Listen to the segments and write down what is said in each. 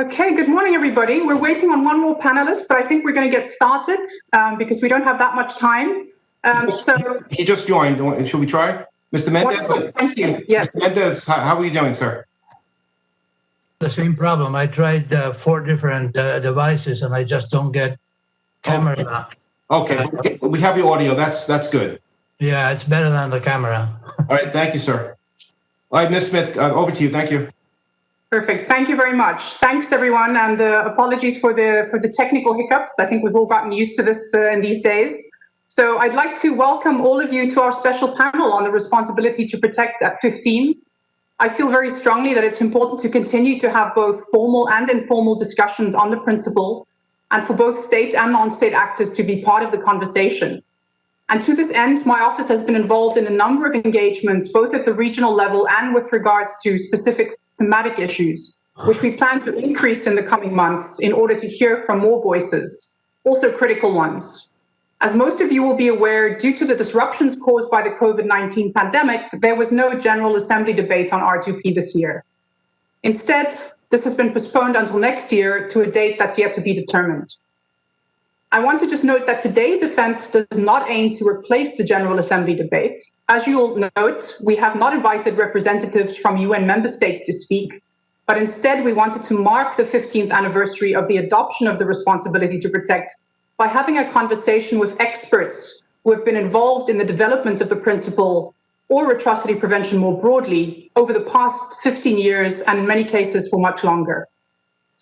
Okay, good morning, everybody. We're waiting on one more panelist, but I think we're going to get started because we don't have that much time. He just joined. Should we try? Mr. Mendez? Wonderful. Thank you. Yes. Mr. Mendez, how are you doing, sir? The same problem. I tried 4 different devices and I just don't get camera. Okay, we have your audio. That's good. Yeah, it's better than the camera. All right, thank you, sir. All right, Ms. Smith, over to you. Thank you. Perfect. Thank you very much. Thanks, everyone, and apologies for the technical hiccups. I think we've all gotten used to this in these days. So I'd like to welcome all of you to our special panel on the responsibility to protect at 15. I feel very strongly that it's important to continue to have both formal and informal discussions on the principle, and for both state and non-state actors to be part of the conversation. And to this end, my office has been involved in a number of engagements, both at the regional level and with regards to specific thematic issues, which we plan to increase in the coming months in order to hear from more voices, also critical ones. As most of you will be aware, due to the disruptions caused by the COVID-19 pandemic, there was no General Assembly debate on R2P this year. Instead, this has been postponed until next year to a date that's yet to be determined. I want to just note that today's event does not aim to replace the General Assembly debate. As you'll note, we have not invited representatives from UN member states to speak, but instead we wanted to mark the 15th anniversary of the adoption of the responsibility to protect by having a conversation with experts who have been involved in the development of the principle or atrocity prevention more broadly over the past 15 years and in many cases for much longer.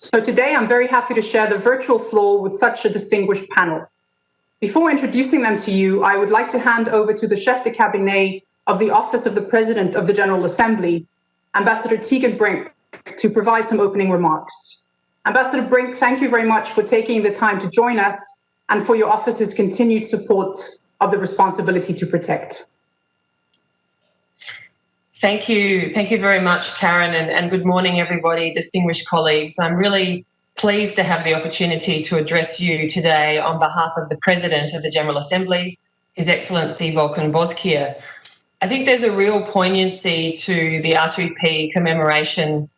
So today, I'm very happy to share the virtual floor with such a distinguished panel. Before introducing them to you, I would like to hand over to the Chef de Cabinet of the Office of the President of the General Assembly, Ambassador Tegan Brink, to provide some opening remarks. Ambassador Brink, thank you very much for taking the time to join us and for your office's continued support of the responsibility to protect. Thank you. Thank you very much, Karen, and good morning, everybody, distinguished colleagues. I'm really pleased to have the opportunity to address you today on behalf of the President of the General Assembly, His Excellency Volkan Bozkır. I think there's a real poignancy to the R2P commemoration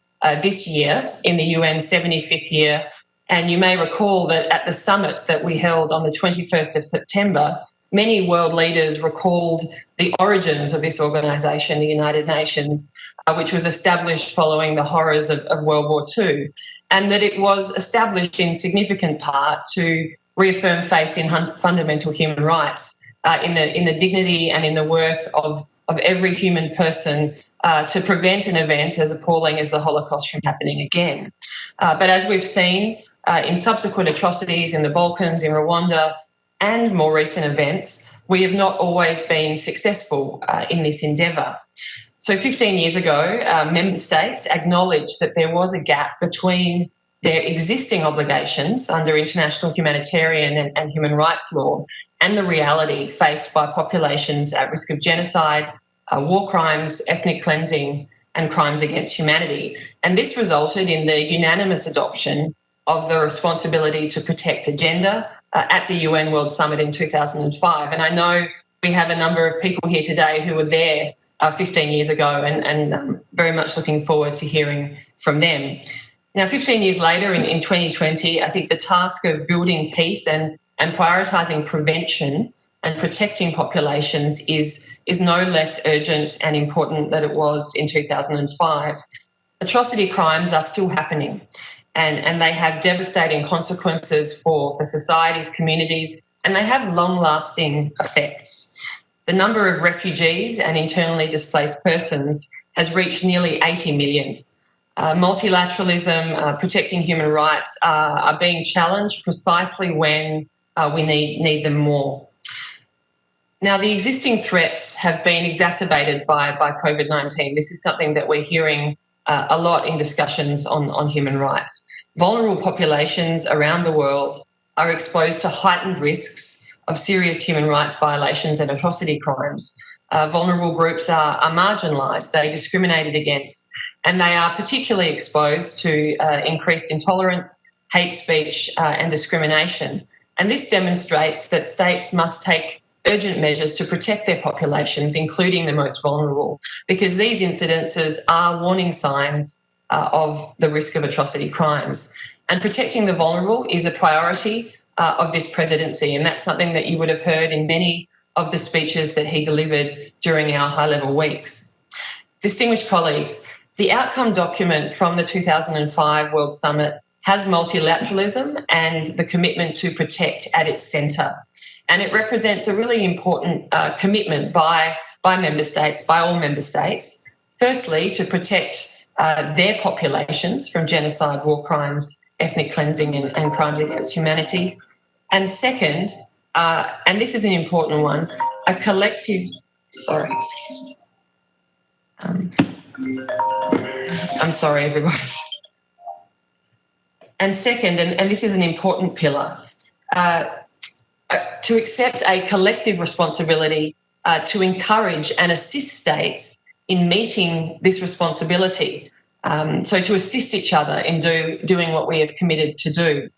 this year in the UN's 75th year, and you may recall that at the summit that we held on the 21st of September, many world leaders recalled the origins of this organisation, the United Nations, which was established following the horrors of World War II, and that it was established in significant part to reaffirm faith in fundamental human rights, in the dignity and in the worth of every human person to prevent an event as appalling as the Holocaust from happening again. But as we've seen in subsequent atrocities in the Balkans, in Rwanda, and more recent events, we have not always been successful in this endeavour. So 15 years ago, member states acknowledged that there was a gap between their existing obligations under international humanitarian and human rights law and the reality faced by populations at risk of genocide, war crimes, ethnic cleansing, and crimes against humanity. And this resulted in the unanimous adoption of the responsibility to protect agenda at the UN World Summit in 2005. And I know we have a number of people here today who were there 15 years ago and very much looking forward to hearing from them. Now, 15 years later, in 2020, I think the task of building peace and prioritising prevention and protecting populations is no less urgent and important than it was in 2005. Atrocity crimes are still happening, and they have devastating consequences for the societies, communities, and they have long-lasting effects. The number of refugees and internally displaced persons has reached nearly 80 million. Multilateralism, protecting human rights are being challenged precisely when we need them more. Now, the existing threats have been exacerbated by COVID-19. This is something that we're hearing a lot in discussions on human rights. Vulnerable populations around the world are exposed to heightened risks of serious human rights violations and atrocity crimes. Vulnerable groups are marginalised, they're discriminated against, and they are particularly exposed to increased intolerance, hate speech and discrimination. And this demonstrates that states must take urgent measures to protect their populations, including the most vulnerable, because these incidences are warning signs of the risk of atrocity crimes. And protecting the vulnerable is a priority of this presidency, and that's something that you would have heard in many of the speeches that he delivered during our high-level weeks. Distinguished colleagues, the outcome document from the 2005 World Summit has multilateralism and the commitment to protect at its centre. And it represents a really important commitment by member states, by all member states, firstly, to protect their populations from genocide, war crimes, ethnic cleansing and crimes against humanity. And second, and this is an important one, a collective, sorry, excuse me. I'm sorry, everybody. And second, and this is an important pillar, to accept a collective responsibility to encourage and assist states in meeting this responsibility. So to assist each other in doing what we have committed to do.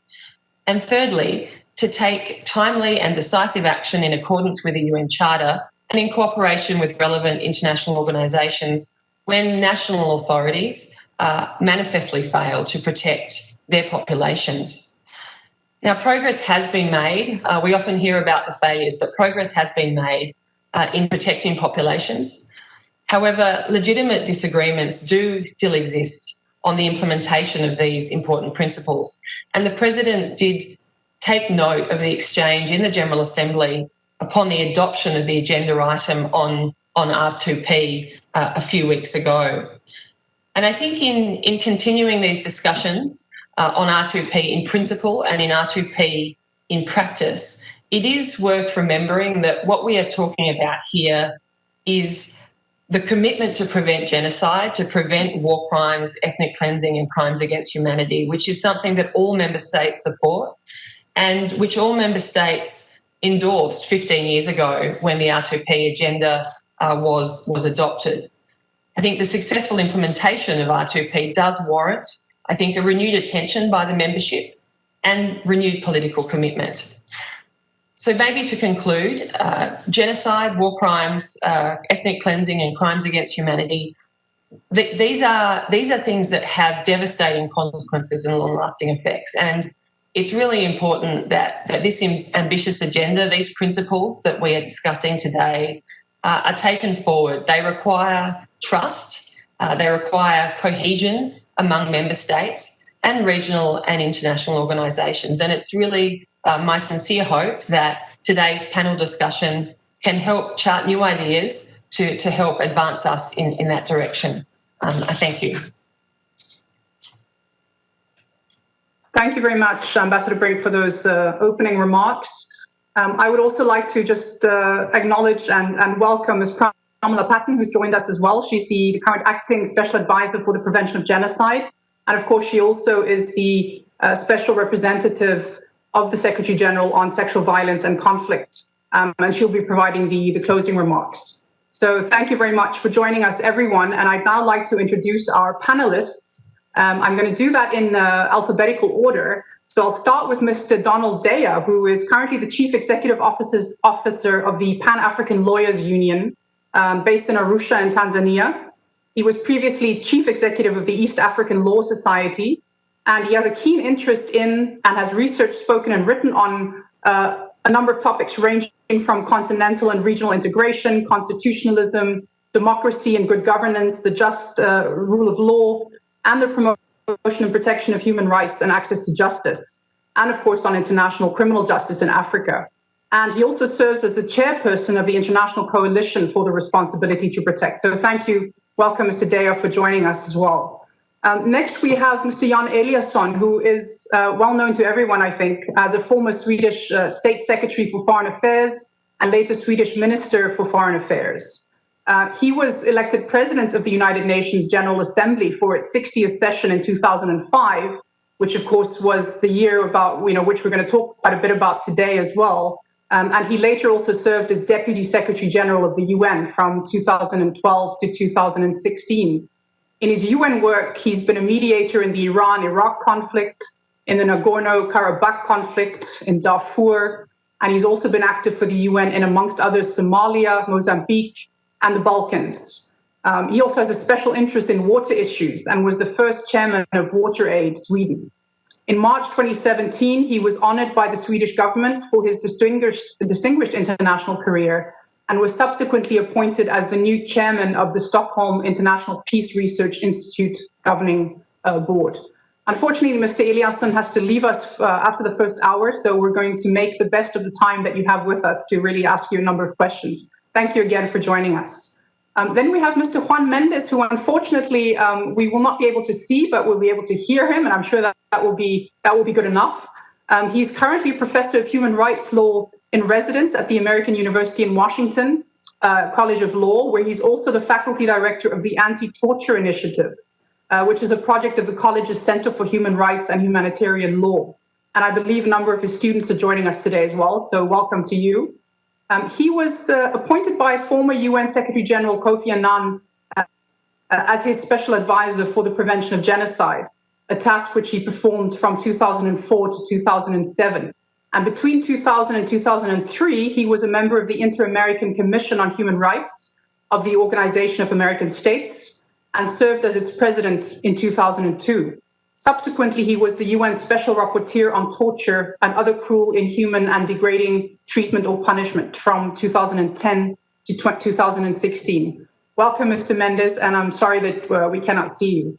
And thirdly, to take timely and decisive action in accordance with the UN Charter and in cooperation with relevant international organisations when national authorities manifestly fail to protect their populations. Now, progress has been made. We often hear about the failures, but progress has been made in protecting populations. However, legitimate disagreements do still exist on the implementation of these important principles. And the President did take note of the exchange in the General Assembly upon the adoption of the agenda item on R2P a few weeks ago. And I think in continuing these discussions on R2P in principle and in R2P in practice, it is worth remembering that what we are talking about here is the commitment to prevent genocide, to prevent war crimes, ethnic cleansing and crimes against humanity, which is something that all member states support and which all member states endorsed 15 years ago when the R2P agenda was adopted. I think the successful implementation of R2P does warrant, I think, a renewed attention by the membership and renewed political commitment. So maybe to conclude, genocide, war crimes, ethnic cleansing and crimes against humanity, these are things that have devastating consequences and long-lasting effects. And it's really important that this ambitious agenda, these principles that we are discussing today, are taken forward. They require trust, they require cohesion among member states and regional and international organisations. And it's really my sincere hope that today's panel discussion can help chart new ideas to help advance us in that direction. I thank you. Thank you very much, Ambassador Brink, for those opening remarks. I would also like to just acknowledge and welcome Ms. Pramila Patten, who's joined us as well. She's the current acting special advisor for the prevention of genocide. And of course, she also is the special representative of the Secretary General on sexual violence and conflict. And she'll be providing the closing remarks. So thank you very much for joining us, everyone. And I'd now like to introduce our panelists. I'm going to do that in alphabetical order. So I'll start with Mr. Donald Dea, who is currently the Chief Executive Officer of the Pan-African Lawyers Union, based in Arusha in Tanzania. He was previously Chief Executive of the East African Law Society, and he has a keen interest in and has researched, spoken and written on a number of topics ranging from continental and regional integration, constitutionalism, democracy and good governance, the just rule of law, and the promotion and protection of human rights and access to justice, and of course on international criminal justice in Africa. And he also serves as the chairperson of the International Coalition for the Responsibility to Protect. So thank you. Welcome, Mr. Dea, for joining us as well. Next, we have Mr. Jan Eliasson, who is well known to everyone, I think, as a former Swedish State Secretary for Foreign Affairs and later Swedish Minister for Foreign Affairs. He was elected President of the United Nations General Assembly for its 60th session in 2005, which of course was the year about, which we're going to talk quite a bit about today as well. And he later also served as Deputy Secretary General of the UN from 2012 to 2016. In his UN work, he's been a mediator in the Iran-Iraq conflict, in the Nagorno-Karabakh conflict, in Darfur, and he's also been active for the UN in, amongst others, Somalia, Mozambique, and the Balkans. He also has a special interest in water issues and was the first chairman of WaterAid Sweden. In March 2017, he was honored by the Swedish government for his distinguished international career and was subsequently appointed as the new chairman of the Stockholm International Peace Research Institute governing board. Unfortunately, Mr. Eliasson has to leave us after the first hour, so we're going to make the best of the time that you have with us to really ask you a number of questions. Thank you again for joining us. Then we have Mr. Juan Mendez, who unfortunately we will not be able to see, but we'll be able to hear him, and I'm sure that will be good enough. He's currently a professor of human rights law in residence at the American University in Washington College of Law, where he's also the faculty director of the Anti-Torture Initiative, which is a project of the college's Center for Human Rights and Humanitarian Law. And I believe a number of his students are joining us today as well, so welcome to you. He was appointed by former UN Secretary General Kofi Annan as his special advisor for the prevention of genocide, a task which he performed from 2004 to 2007. And between 2000 and 2003, he was a member of the Inter-American Commission on Human Rights of the Organization of American States and served as its president in 2002. Subsequently, he was the UN Special Rapporteur on Torture and Other Cruel, Inhuman and Degrading Treatment or Punishment from 2010 to 2016. Welcome, Mr. Mendez, and I'm sorry that we cannot see you.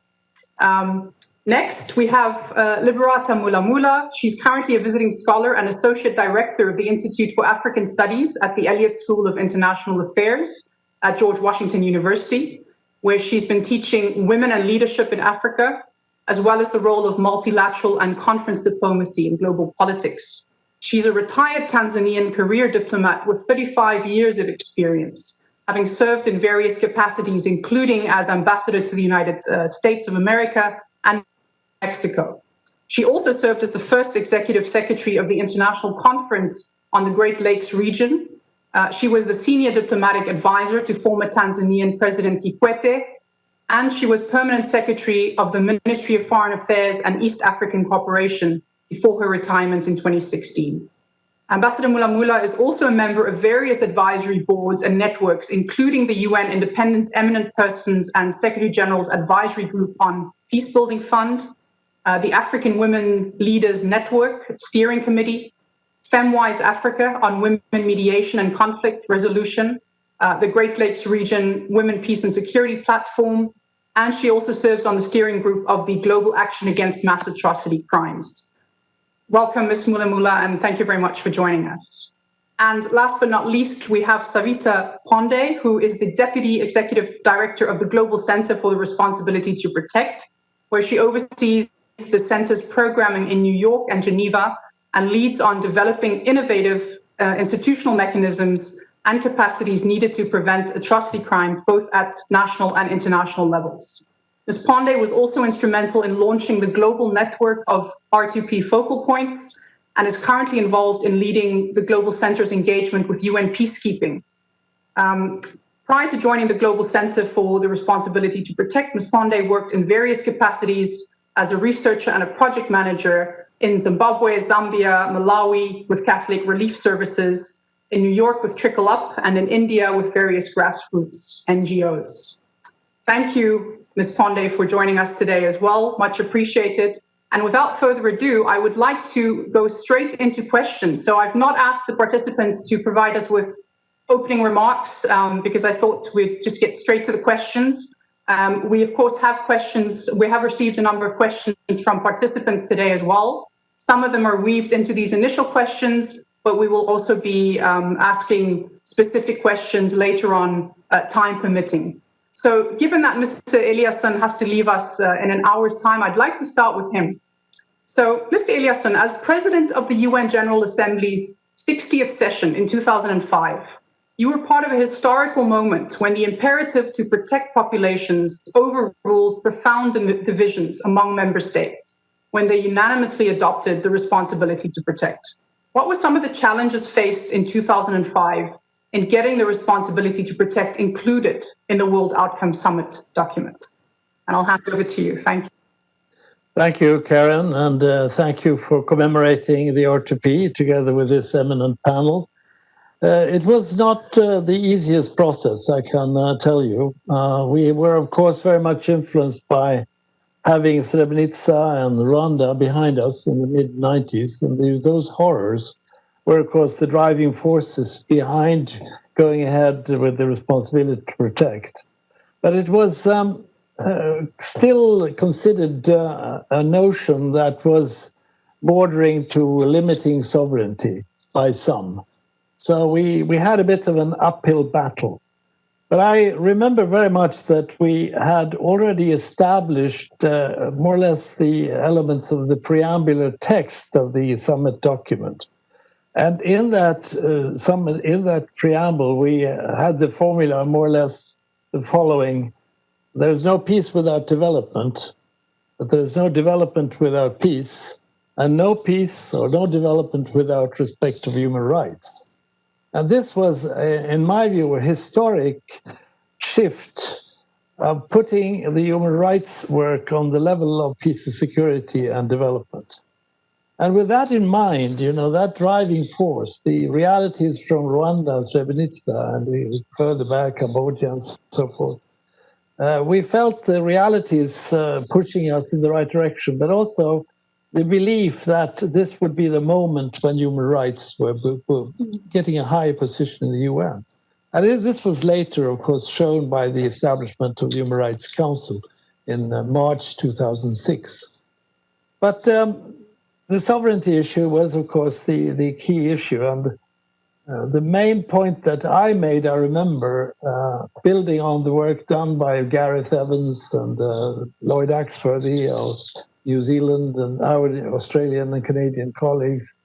Next, we have Liberata Mulamula. She's currently a visiting scholar and associate director of the Institute for African Studies at the Elliott School of International Affairs at George Washington University, where she's been teaching women and leadership in Africa, as well as the role of multilateral and conference diplomacy in global politics. She's a retired Tanzanian career diplomat with 35 years of experience, having served in various capacities, including as ambassador to the United States of America and Mexico. She also served as the first executive secretary of the International Conference on the Great Lakes region. She was the senior diplomatic advisor to former Tanzanian President Kikwete, and she was permanent secretary of the Ministry of Foreign Affairs and East African Cooperation before her retirement in 2016. Ambassador Mulamula is also a member of various advisory boards and networks, including the UN Independent Eminent Persons and Secretary General's Advisory Group on Peacebuilding Fund, the African Women Leaders Network Steering Committee, FemWise Africa on Women Mediation and Conflict Resolution, the Great Lakes Region Women, Peace and Security Platform, and she also serves on the steering group of the Global Action Against Mass Atrocity Crimes. Welcome, Ms. Mulamula, and thank you very much for joining us. And last but not least, we have Savita Ponde, who is the Deputy Executive Director of the Global Center for the Responsibility to Protect, where she oversees the center's programming in New York and Geneva and leads on developing innovative institutional mechanisms and capacities needed to prevent atrocity crimes, both at national and international levels. Ms. Ponde was also instrumental in launching the global network of R2P focal points and is currently involved in leading the Global Center's engagement with UN peacekeeping. Prior to joining the Global Center for the Responsibility to Protect, Ms. Ponde worked in various capacities as a researcher and a project manager in Zimbabwe, Zambia, Malawi with Catholic Relief Services, in New York with Trickle Up, and in India with various grassroots NGOs. Thank you, Ms. Ponde, for joining us today as well. Much appreciated. And without further ado, I would like to go straight into questions. So I've not asked the participants to provide us with opening remarks because I thought we'd just get straight to the questions. We, of course, have questions. We have received a number of questions from participants today as well. Some of them are weaved into these initial questions, but we will also be asking specific questions later on, time permitting. So given that Mr. Eliasson has to leave us in an hour's time, I'd like to start with him. So, Mr. Eliasson, as president of the UN General Assembly's 60th session in 2005, you were part of a historical moment when the imperative to protect populations overruled profound divisions among member states, when they unanimously adopted the responsibility to protect. What were some of the challenges faced in 2005 in getting the responsibility to protect included in the World Outcome Summit document? And I'll hand it over to you. Thank you. Thank you, Karen, and thank you for commemorating the R2P together with this eminent panel. It was not the easiest process, I can tell you. We were, of course, very much influenced by having Srebrenica and Rwanda behind us in the mid-90s. And those horrors were, of course, the driving forces behind going ahead with the responsibility to protect. But it was still considered a notion that was bordering to limiting sovereignty by some. So we had a bit of an uphill battle. But I remember very much that we had already established more or less the elements of the preambular text of the summit document. And in that preamble, we had the formula more or less the following: there's no peace without development, but there's no development without peace, and no peace or no development without respect of human rights. And this was, in my view, a historic shift of putting the human rights work on the level of peace and security and development. And with that in mind, that driving force, the realities from Rwanda, Srebrenica, and further back, Cambodia, and so forth, we felt the realities pushing us in the right direction, but also the belief that this would be the moment when human rights were getting a higher position in the UN. And this was later, of course, shown by the establishment of the Human Rights Council in March 2006. But the sovereignty issue was, of course, the key issue. And the main point that I made, I remember, building on the work done by Gareth Evans and Lloyd Axworthy of New Zealand and our Australian and Canadian colleagues,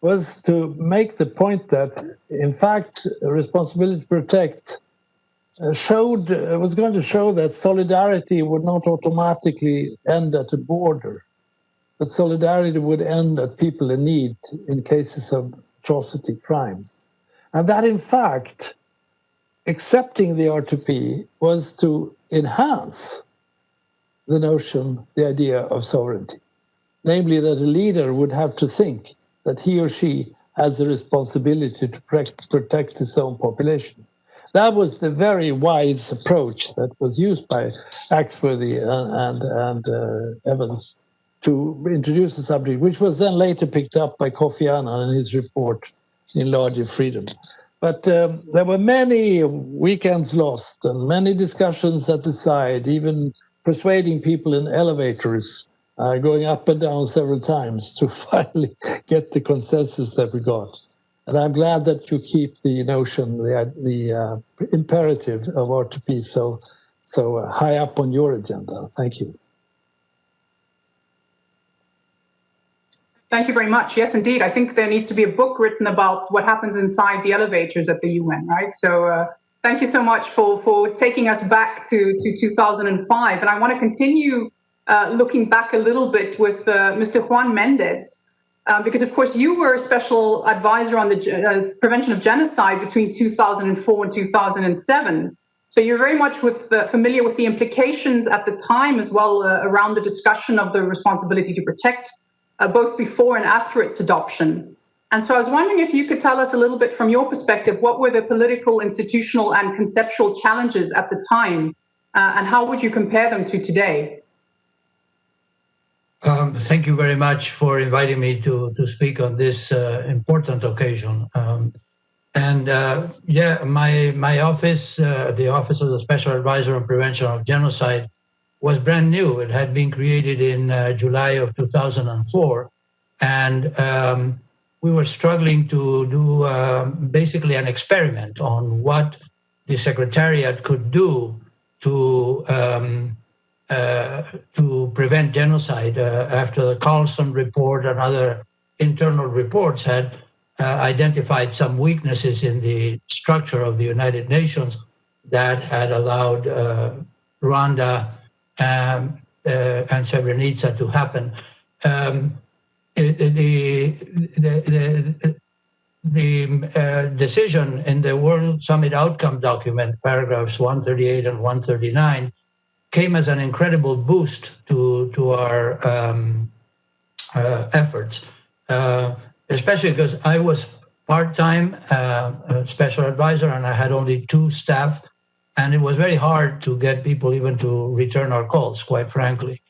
was to make the point that, in fact, responsibility to protect was going to show that solidarity would not automatically end at a border, but solidarity would end at people in need in cases of atrocity crimes. And that, in fact, accepting the R2P was to enhance the notion, the idea of sovereignty, namely that a leader would have to think that he or she has a responsibility to protect his own population. That was the very wise approach that was used by Axworthy and Evans to introduce the subject, which was then later picked up by Kofi Annan in his report in Larger Freedom. But there were many weekends lost and many discussions at the side, even persuading people in elevators, going up and down several times to finally get the consensus that we got. And I'm glad that you keep the notion, the imperative of R2P so high up on your agenda. Thank you. Thank you very much. Yes, indeed. I think there needs to be a book written about what happens inside the elevators at the UN, right? So thank you so much for taking us back to 2005. And I want to continue looking back a little bit with Mr. Juan Mendez, because, of course, you were a special advisor on the prevention of genocide between 2004 and 2007. So you're very much familiar with the implications at the time as well around the discussion of the responsibility to protect, both before and after its adoption. And so I was wondering if you could tell us a little bit from your perspective, what were the political, institutional, and conceptual challenges at the time, and how would you compare them to today? Thank you very much for inviting me to speak on this important occasion. My office, the Office of the Special Advisor on Prevention of Genocide, was brand new. It had been created in July of 2004, and we were struggling to do basically an experiment on what the Secretariat could do to prevent genocide after the Carlson report and other internal reports had identified some weaknesses in the structure of the United Nations that had allowed Rwanda and Srebrenica to happen. The decision in the World Summit Outcome document, paragraphs 138 and 139, came as an incredible boost to our efforts, especially because I was part-time special advisor, and I had only 2 staff. And it was very hard to get people even to return our calls, quite frankly.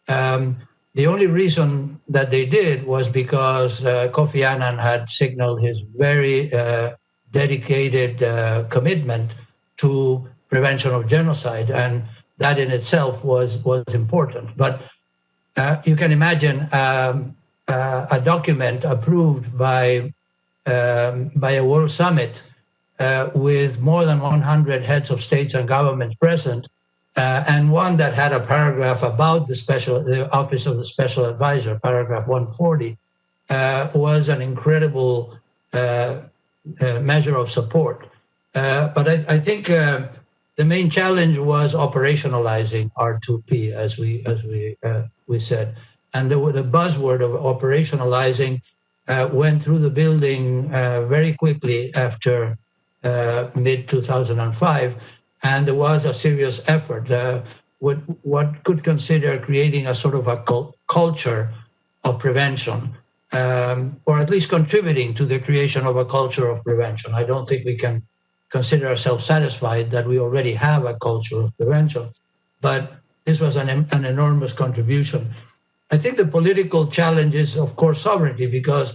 The only reason that they did was because Kofi Annan had signaled his very dedicated commitment to prevention of genocide, and that in itself was important. But you can imagine a document approved by a World Summit with more than 100 heads of states and governments present, and one that had a paragraph about the Office of the Special Advisor, paragraph 140, was an incredible measure of support. But I think the main challenge was operationalizing R2P, as we said, and the buzzword of operationalizing went through the building very quickly after mid-2005, and there was a serious effort. What could consider creating a sort of a culture of prevention, or at least contributing to the creation of a culture of prevention. I don't think we can consider ourselves satisfied that we already have a culture of prevention, but this was an enormous contribution. I think the political challenge is, of course, sovereignty, because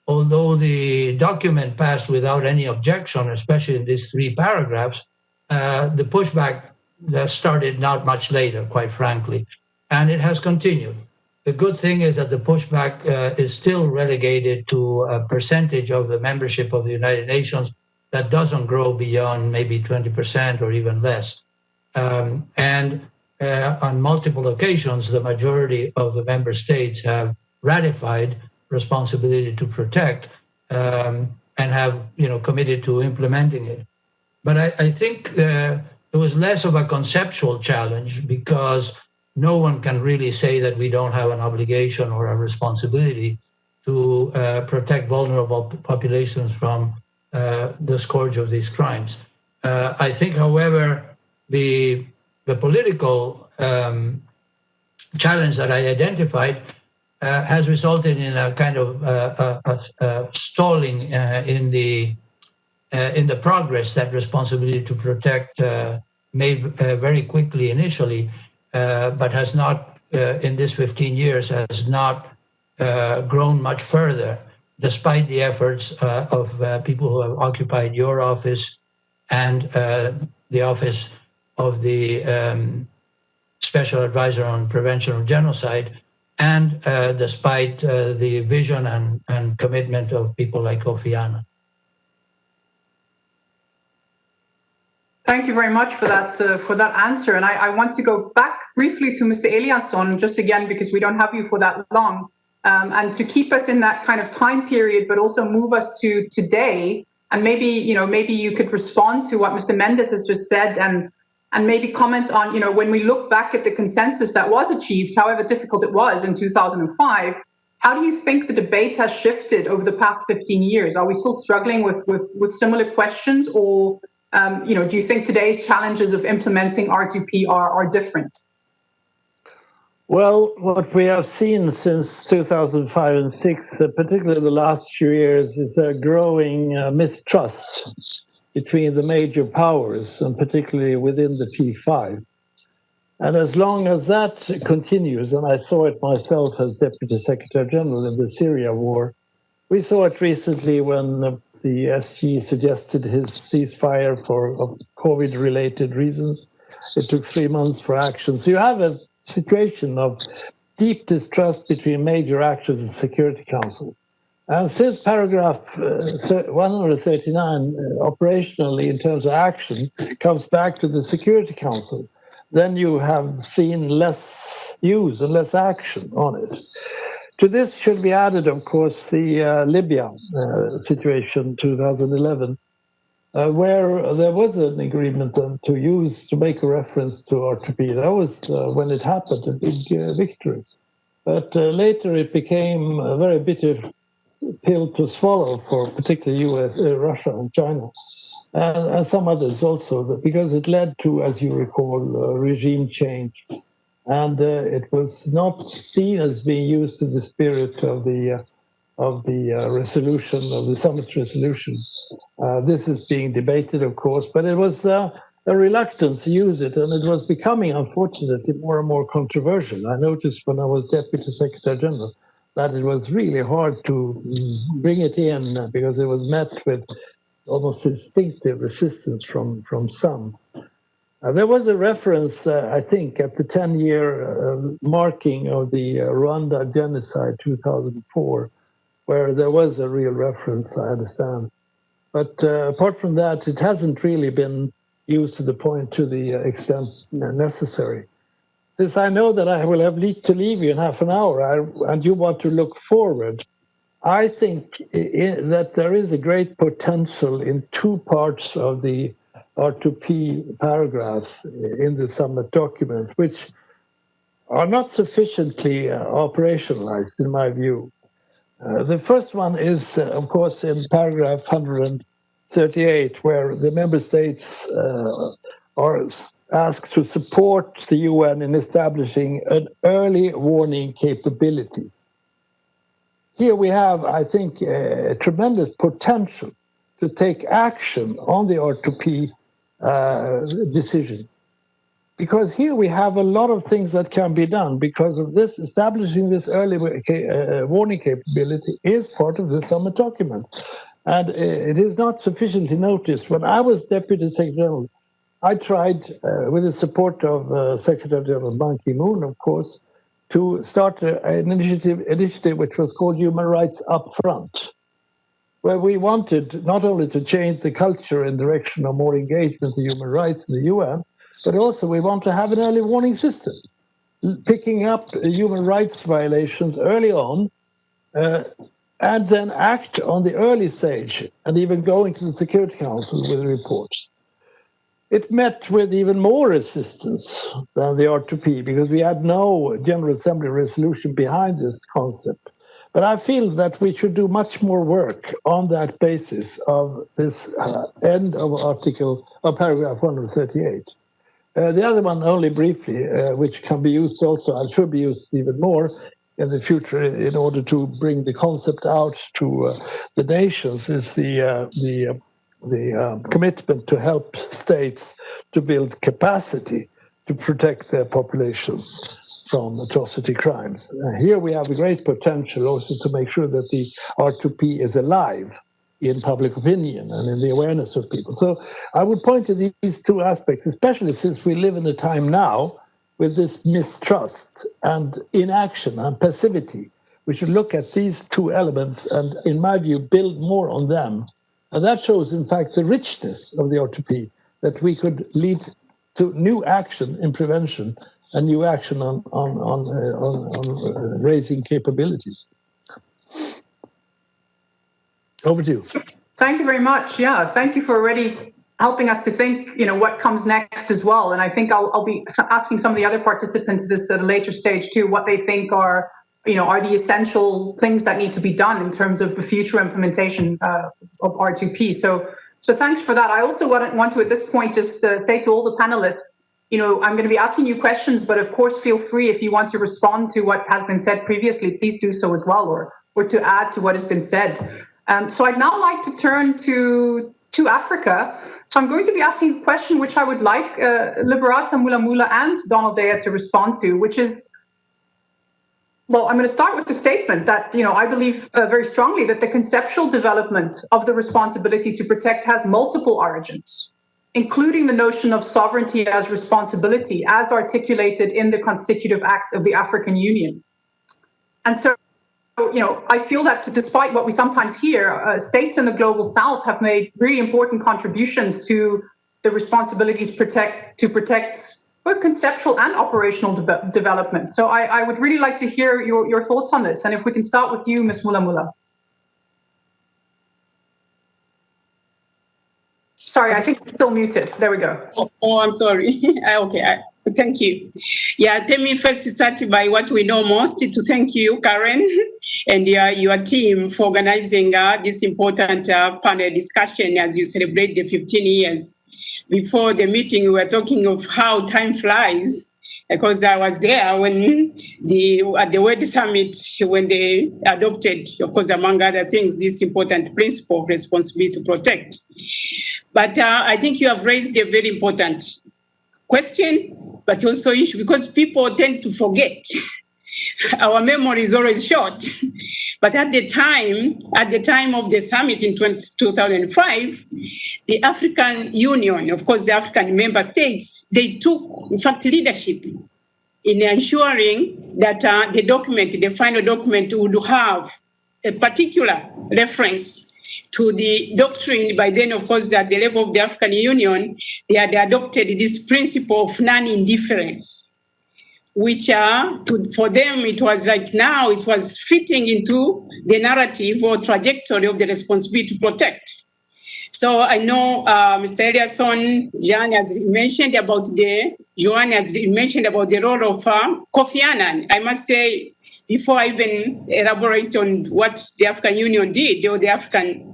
although the document passed without any objection, especially in these 3 paragraphs, the pushback started not much later, quite frankly, and it has continued. The good thing is that the pushback is still relegated to a percentage of the membership of the United Nations that doesn't grow beyond maybe 20% or even less. And on multiple occasions, the majority of the member states have ratified responsibility to protect and have committed to implementing it. But I think there was less of a conceptual challenge, because no one can really say that we don't have an obligation or a responsibility to protect vulnerable populations from the scourge of these crimes. I think, however, the political challenge that I identified has resulted in a kind of stalling in the progress that responsibility to protect made very quickly initially, but has not, in this 15 years, has not grown much further, despite the efforts of people who have occupied your office and the office of the Special Advisor on Prevention of Genocide, and despite the vision and commitment of people like Kofi Annan. Thank you very much for that answer. And I want to go back briefly to Mr. Eliasson, just again, because we don't have you for that long, and to keep us in that kind of time period, but also move us to today. And maybe you could respond to what Mr. Mendes has just said, and maybe comment on, when we look back at the consensus that was achieved, however difficult it was in 2005, how do you think the debate has shifted over the past 15 years? Are we still struggling with similar questions, or do you think today's challenges of implementing R2P are different? Well, what we have seen since 2005 and 6, particularly the last few years, is a growing mistrust between the major powers, and particularly within the P5. And as long as that continues, and I saw it myself as Deputy Secretary General in the Syria war, we saw it recently when the SG suggested his ceasefire for COVID-related reasons. It took 3 months for action. So you have a situation of deep distrust between major actors in the Security Council. And since paragraph 139, operationally in terms of action, comes back to the Security Council, then you have seen less use and less action on it. To this should be added, of course, the Libya situation, 2011, where there was an agreement to make a reference to R2P. That was, when it happened, a big victory. But later it became a very bitter pill to swallow for particularly Russia and China, and some others also, because it led to, as you recall, regime change. And it was not seen as being used in the spirit of the the resolution, of the summit resolution. This is being debated, of course, but it was a reluctance to use it, and it was becoming, unfortunately, more and more controversial. I noticed when I was Deputy Secretary General that it was really hard to bring it in because it was met with almost instinctive resistance from some. There was a reference, I think, at the 10-year marking of the Rwanda genocide 2004, where there was a real reference, I understand. But apart from that, it hasn't really been used to the extent necessary. Since I know that I will have to leave you in half an hour, and you want to look forward, I think that there is a great potential in two parts of the R2P paragraphs in the summit document, which are not sufficiently operationalized, in my view. The first one is, of course, in paragraph 138, where the member states are asked to support the UN in establishing an early warning capability. Here we have, I think, a tremendous potential to take action on the R2P decision. Because here we have a lot of things that can be done because of this. Establishing this early warning capability is part of the summit document. And it is not sufficiently noticed. When I was Deputy Secretary General, I tried, with the support of Secretary General Ban Ki-moon, of course, to start an initiative which was called Human Rights Upfront, where we wanted not only to change the culture in direction of more engagement in human rights in the UN, but also we want to have an early warning system, picking up human rights violations early on, and then act on the early stage, and even going to the Security Council with reports. It met with even more resistance than the R2P because we had no General Assembly resolution behind this concept. But I feel that we should do much more work on that basis of this end of paragraph 138. The other one, only briefly, which can be used also and should be used even more in the future in order to bring the concept out to the nations, is the commitment to help states to build capacity to protect their populations from atrocity crimes. Here we have a great potential also to make sure that the R2P is alive in public opinion and in the awareness of people. So I would point to these two aspects, especially since we live in a time now with this mistrust and inaction and passivity. We should look at these two elements and, in my view, build more on them. And that shows, in fact, the richness of the R2P, that we could lead to new action in prevention and new action on raising capabilities. Over to you. Thank you very much. Yeah, thank you for already helping us to think, what comes next as well. And I think I'll be asking some of the other participants this at a later stage too, what they think are the essential things that need to be done in terms of the future implementation of R2P. So thanks for that. I also want to, at this point, just say to all the panelists, I'm going to be asking you questions, but of course, feel free if you want to respond to what has been said previously, please do so as well, or to add to what has been said. So I'd now like to turn to Africa. So I'm going to be asking a question which I would like Liberata Mulamula and Donald Daya to respond to, which is, well, I'm going to start with the statement that, I believe very strongly that the conceptual development of the responsibility to protect has multiple origins, including the notion of sovereignty as responsibility, as articulated in the Constitutive Act of the African Union. And so, I feel that despite what we sometimes hear, states in the global south have made really important contributions to the responsibilities to protect both conceptual and operational development. So I would really like to hear your thoughts on this. And if we can start with you, Ms. Mulamula. Sorry, I think you're still muted. There we go. Oh, I'm sorry. Okay, thank you. Yeah, let me first start by what we know most, to thank you, Karen, and your team for organizing this important panel discussion as you celebrate the 15 years. Before the meeting, we were talking of how time flies. because I was there when at the World Summit, when they adopted, of course, among other things, this important principle of responsibility to protect. But I think you have raised a very important question, but also issue, because people tend to forget. Our memory is always short. But at the time of the summit in 2005, the African Union, of course, the African member states, they took, in fact, leadership in ensuring that the final document would have a particular reference to the doctrine. By then, of course, at the level of the African Union, they had adopted this principle of non-indifference, which for them, it was like now it was fitting into the narrative or trajectory of the responsibility to protect. So I know Mr. Eliasson, Johan has mentioned about the role of Kofi Annan. I must say, before I even elaborate on what the African Union did, or the African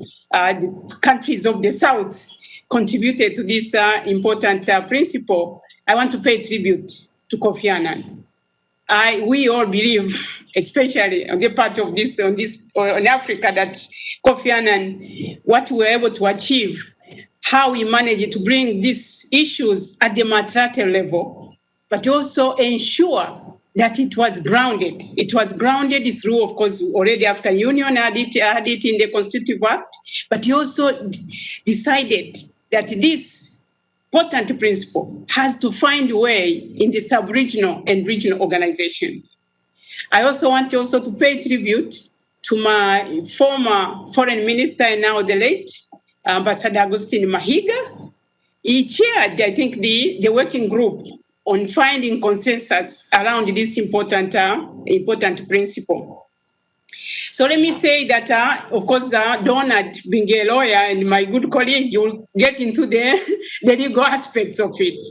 countries of the South contributed to this important principle, I want to pay tribute to Kofi Annan. We all believe, especially on the part of this on Africa, that Kofi Annan, what we were able to achieve, how we managed to bring these issues at the multilateral level, but also ensure that it was grounded. It was grounded through, of course, already African Union had it in the Constitutive Act, but he also decided that this important principle has to find a way in the sub-regional and regional organizations. I also want to pay tribute to my former foreign minister and now the late Ambassador Augustine Mahiga. He chaired, I think, the working group on finding consensus around this important principle. So let me say that, of course, Donald, being a lawyer and my good colleague, you'll get into the legal aspects of it.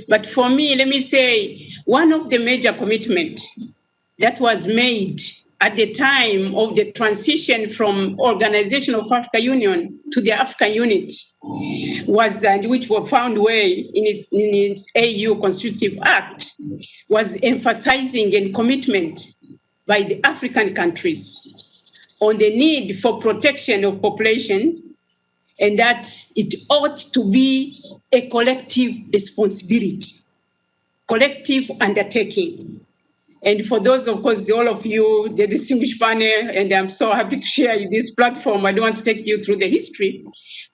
But for me, let me say, one of the major commitments that was made at the time of the transition from Organization of African Union to the African Unit was, and which were found way in its AU Constitutive Act, was emphasizing and commitment by the African countries on the need for protection of population, and that it ought to be a collective responsibility, collective undertaking. And for those, of course, all of you, the distinguished panel, and I'm so happy to share this platform. I don't want to take you through the history,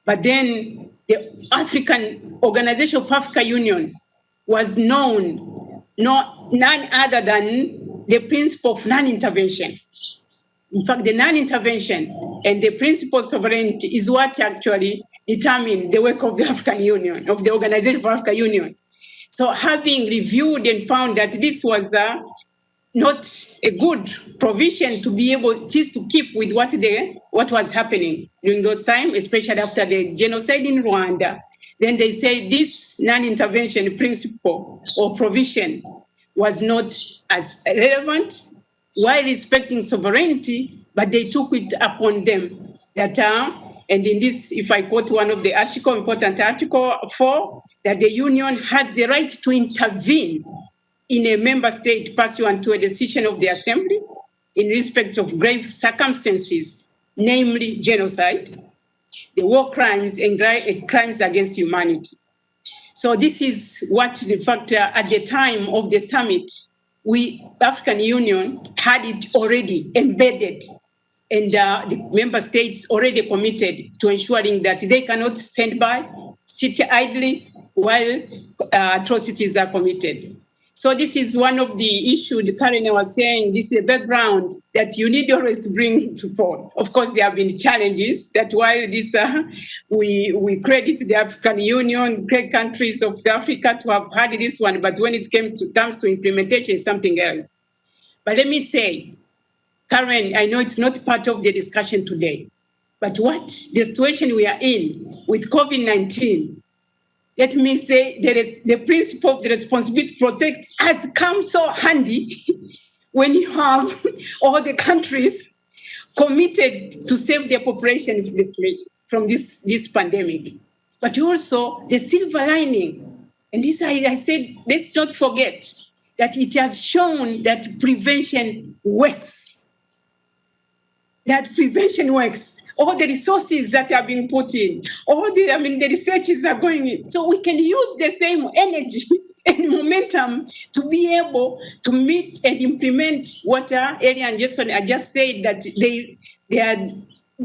but then the African Organization of African Union was known, none other than the principle of non-intervention. In fact, the non-intervention and the principle of sovereignty is what actually determined the work of the African Union, of the Organization of African Union. So having reviewed and found that this was not a good provision to be able just to keep with what was happening during those times, especially after the genocide in Rwanda, then they say this non-intervention principle or provision was not as relevant while respecting sovereignty, but they took it upon them that, and in this, if I quote one of the important article 4, that the union has the right to intervene in a member state pursuant to a decision of the assembly in respect of grave circumstances, namely genocide, the war crimes and crimes against humanity. So this is what, in fact, at the time of the summit, African Union had it already embedded, and the member states already committed to ensuring that they cannot stand by, sit idly while atrocities are committed. So this is one of the issues Karen was saying, this is a background that you need always to bring to forward. Of course, there have been challenges. That's why this we credit the African Union, great countries of Africa to have had this one, but when it comes to implementation, it's something else. But let me say, Karen, I know it's not part of the discussion today, but what the situation we are in with COVID-19, let me say there is the principle of the responsibility to protect has come so handy when you have all the countries committed to save their population from this pandemic. But also the silver lining, and this I said, let's not forget that it has shown that prevention works. That prevention works. All the resources that are being put in, the researches are going in. So we can use the same energy and momentum to be able to meet and implement what Elia and Jason had just said, that they are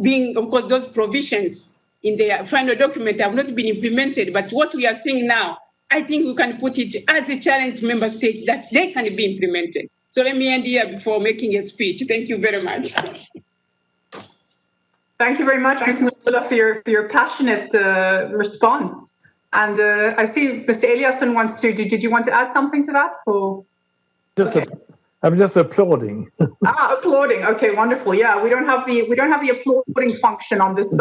being, of course, those provisions in the final document have not been implemented. But what we are seeing now, I think we can put it as a challenge to member states that they can be implemented. So let me end here before making a speech. Thank you very much. Thank you very much, Ms. Mulula, for your passionate response. And I see Mr. Eliasson wants to. Did you want to add something to that? Or? I'm just applauding. Applauding. Okay, wonderful. Yeah, we don't have the applauding function on this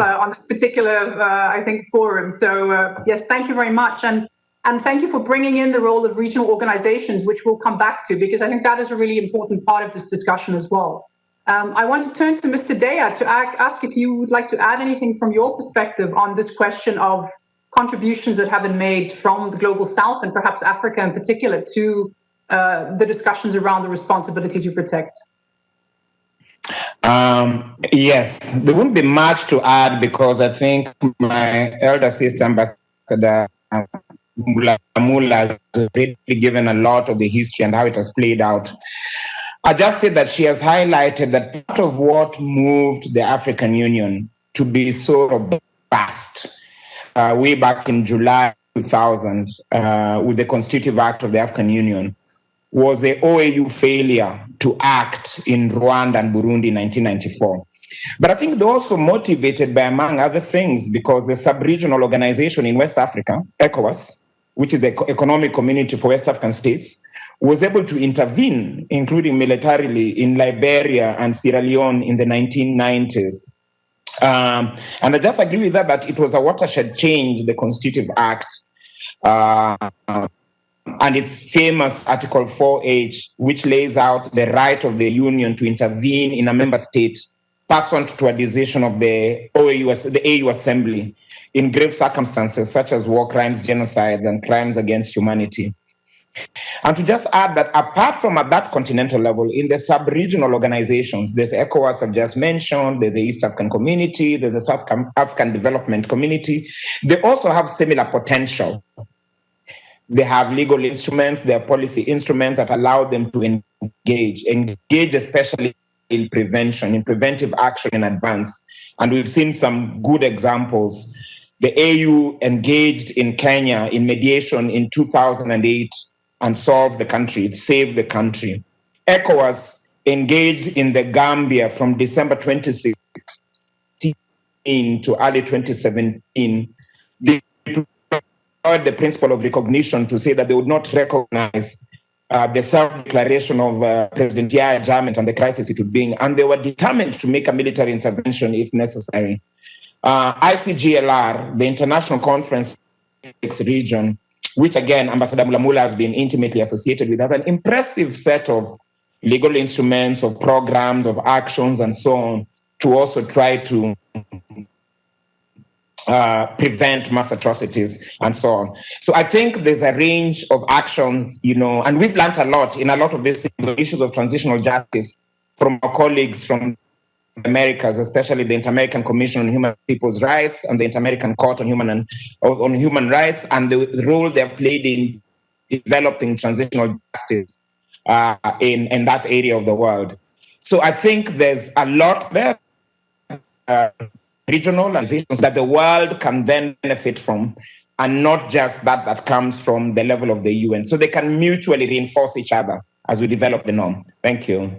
particular I think forum. So yes, thank you very much, and thank you for bringing in the role of regional organizations, which we'll come back to, because I think that is a really important part of this discussion as well. I want to turn to Mr. Deya to ask if you would like to add anything from your perspective on this question of contributions that have been made from the Global South and perhaps Africa in particular to the discussions around the responsibility to protect. Yes, there wouldn't be much to add because I think my elder sister, Ambassador Mula, has really given a lot of the history and how it has played out. I just said that she has highlighted that part of what moved the African Union to be so robust way back in July 2000 with the Constitutive Act of the African Union was the OAU failure to act in Rwanda and Burundi in 1994. But I think they're also motivated by, among other things, because the sub-regional organization in West Africa, ECOWAS, which is the economic community for West African states, was able to intervene, including militarily, in Liberia and Sierra Leone in the 1990s. And I just agree with that it was a watershed change, the Constitutive Act, and its famous Article 4H, which lays out the right of the Union to intervene in a member state pursuant to a decision of the AU Assembly in grave circumstances such as war crimes, genocides, and crimes against humanity. And to just add that apart from at that continental level, in the sub-regional organizations, there's ECOWAS I've just mentioned, there's the East African Community, there's the South African Development Community. They also have similar potential. They have legal instruments, they have policy instruments that allow them to engage especially in prevention, in preventive action in advance. And we've seen some good examples. The AU engaged in Kenya in mediation in 2008 and solved the country, it saved the country. ECOWAS engaged in the Gambia from December 2016 to early 2017. They deployed the principle of recognition to say that they would not recognize the self-declaration of President Yahya Jammeh and the crisis it would bring, and they were determined to make a military intervention if necessary. ICGLR, the International Conference region, which again, Ambassador Mulula has been intimately associated with, has an impressive set of legal instruments, of programs, of actions, and so on, to also try to prevent mass atrocities and so on. So I think there's a range of actions, and we've learned a lot in a lot of these issues of transitional justice from our colleagues from Americas, especially the Inter-American Commission on Human People's Rights and the Inter-American Court on Human Rights, and the role they've played in developing transitional justice in that area of the world. So I think there's a lot there, regional organizations that the world can then benefit from, and not just that comes from the level of the UN. So they can mutually reinforce each other as we develop the norm. Thank you.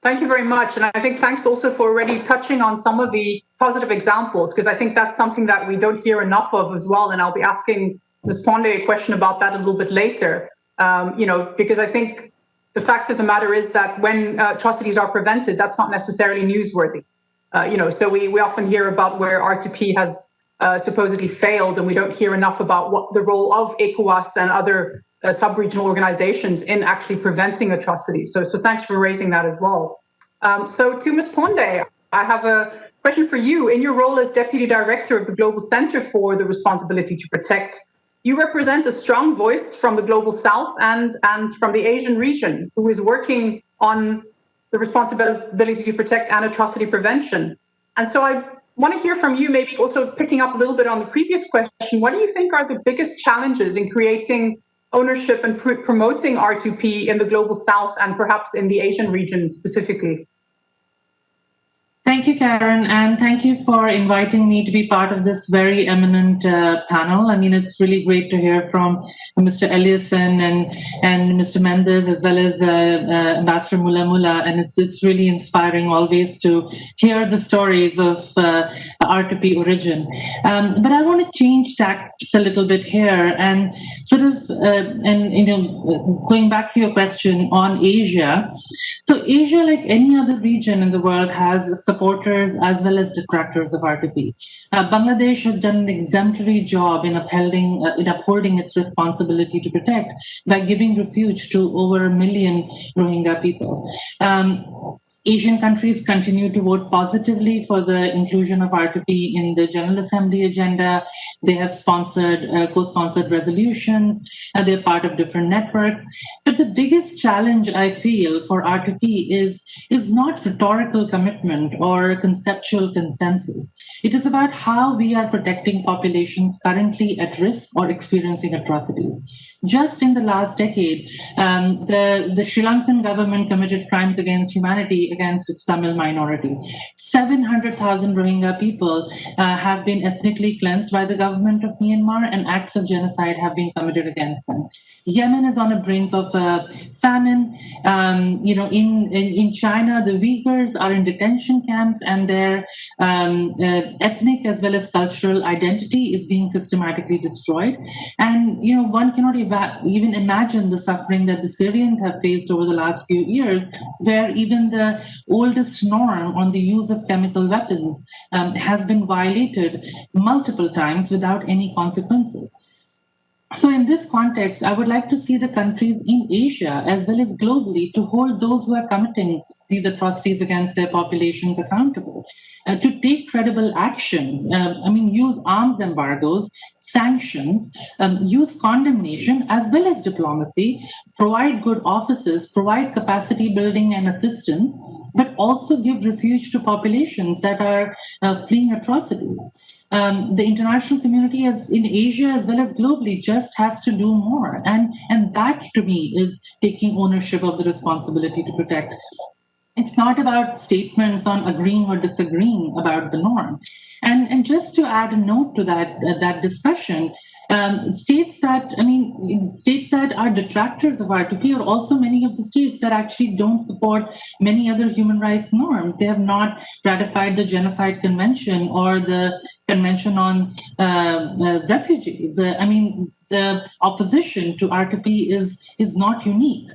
Thank you very much. And I think thanks also for already touching on some of the positive examples, because I think that's something that we don't hear enough of as well. And I'll be asking Ms. Ponde a question about that a little bit later, because I think the fact of the matter is that when atrocities are prevented, that's not necessarily newsworthy. So we often hear about where R2P has supposedly failed, and we don't hear enough about what the role of ECOWAS and other sub-regional organizations in actually preventing atrocities. So thanks for raising that as well. So to Ms. Ponde, I have a question for you. In your role as Deputy Director of the Global Center for the Responsibility to Protect, You represent a strong voice from the Global South and from the Asian region, who is working on the responsibility to protect and atrocity prevention. And so I want to hear from you, maybe also picking up a little bit on the previous question. What do you think are the biggest challenges in creating ownership and promoting R2P in the Global South and perhaps in the Asian region specifically? Thank you, Karen, and thank you for inviting me to be part of this very eminent panel. I mean, it's really great to hear from Mr. Eliasson and Mr. Mendes, as well as Ambassador Mulla, and it's really inspiring always to hear the stories of R2P origin. But I want to change tacks a little bit here and sort of, going back to your question on Asia. So Asia, like any other region in the world, has supporters as well as detractors of R2P. Bangladesh has done an exemplary job in upholding its responsibility to protect by giving refuge to over 1 million Rohingya people. Asian countries continue to vote positively for the inclusion of R2P in the General Assembly agenda. They have co-sponsored resolutions, and they're part of different networks. But the biggest challenge I feel for R2P is not rhetorical commitment or conceptual consensus. It is about how we are protecting populations currently at risk or experiencing atrocities. Just in the last decade, the Sri Lankan government committed crimes against humanity against its Tamil minority. 700,000 Rohingya people have been ethnically cleansed by the government of Myanmar, and acts of genocide have been committed against them. Yemen is on the brink of famine. In China, the Uyghurs are in detention camps, and their ethnic as well as cultural identity is being systematically destroyed. And one cannot even imagine the suffering that the Syrians have faced over the last few years, where even the oldest norm on the use of chemical weapons has been violated multiple times without any consequences. So in this context, I would like to see the countries in Asia as well as globally to hold those who are committing these atrocities against their populations accountable, to take credible action, use arms embargoes, sanctions, use condemnation as well as diplomacy, provide good offices, provide capacity building and assistance, but also give refuge to populations that are fleeing atrocities. The international community in Asia as well as globally just has to do more. And that to me is taking ownership of the responsibility to protect. It's not about statements on agreeing or disagreeing about the norm. And just to add a note to that discussion, states that are detractors of R2P are also many of the states that actually don't support many other human rights norms. They have not ratified the Genocide Convention or the Convention on Refugees. The opposition to R2P is not unique.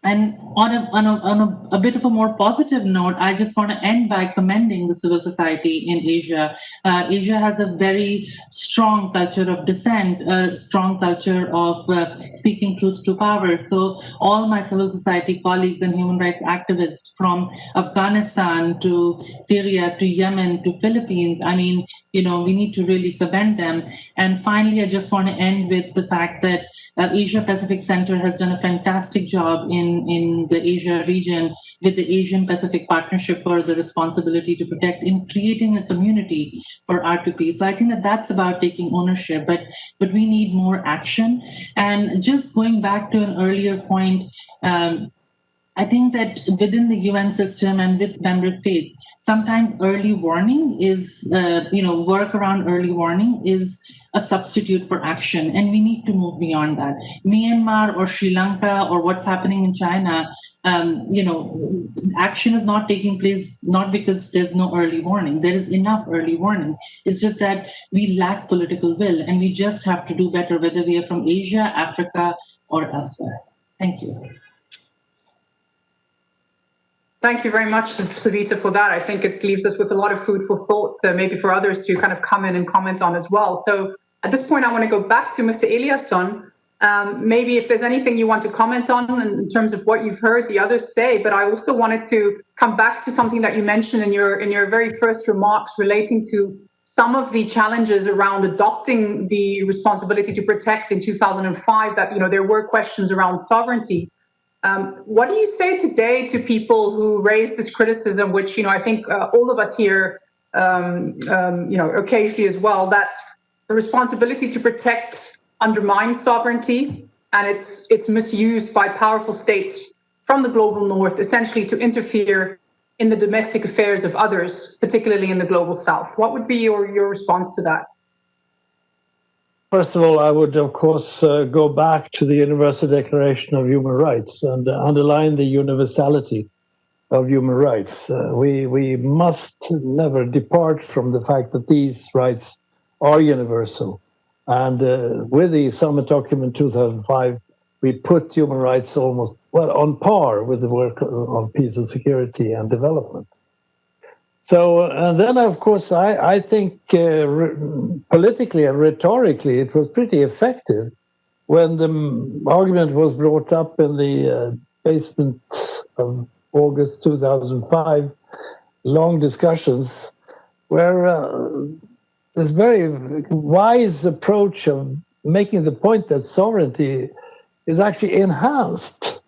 And on a bit of a more positive note, I just want to end by commending the civil society in Asia. Asia has a very strong culture of dissent, a strong culture of speaking truth to power. So all my civil society colleagues and human rights activists from Afghanistan to Syria to Yemen to Philippines, we need to really commend them. And finally, I just want to end with the fact that Asia Pacific Center has done a fantastic job in the Asia region with the Asian Pacific Partnership for the Responsibility to Protect in creating a community for R2P. So I think that's about taking ownership, but we need more action. And just going back to an earlier point, I think that within the UN system and with member states, sometimes early warning is, work around early warning is a substitute for action, and we need to move beyond that. Myanmar or Sri Lanka or what's happening in China, action is not taking place not because there's no early warning. There is enough early warning. It's just that we lack political will, and we just have to do better, whether we are from Asia, Africa, or elsewhere. Thank you. Thank you very much, Savita, for that. I think it leaves us with a lot of food for thought, maybe for others to kind of come in and comment on as well. So at this point, I want to go back to Mr. Eliasson. Maybe if there's anything you want to comment on in terms of what you've heard the others say, but I also wanted to come back to something that you mentioned in your very first remarks relating to some of the challenges around adopting the responsibility to protect in 2005, that, there were questions around sovereignty. What do you say today to people who raise this criticism, which, I think all of us here, occasionally as well, that the responsibility to protect undermines sovereignty and it's misused by powerful states from the global north, essentially to interfere in the domestic affairs of others, particularly in the global south? What would be your response to that? First of all, I would, of course, go back to the Universal Declaration of Human Rights and underline the universality of human rights. We must never depart from the fact that these rights are universal. And with the Summit Document 2005, we put human rights almost, on par with the work of peace and security and development. So, and then, of course, I think politically and rhetorically, it was pretty effective when the argument was brought up in the basement of August 2005, long discussions where this very wise approach of making the point that sovereignty is actually enhanced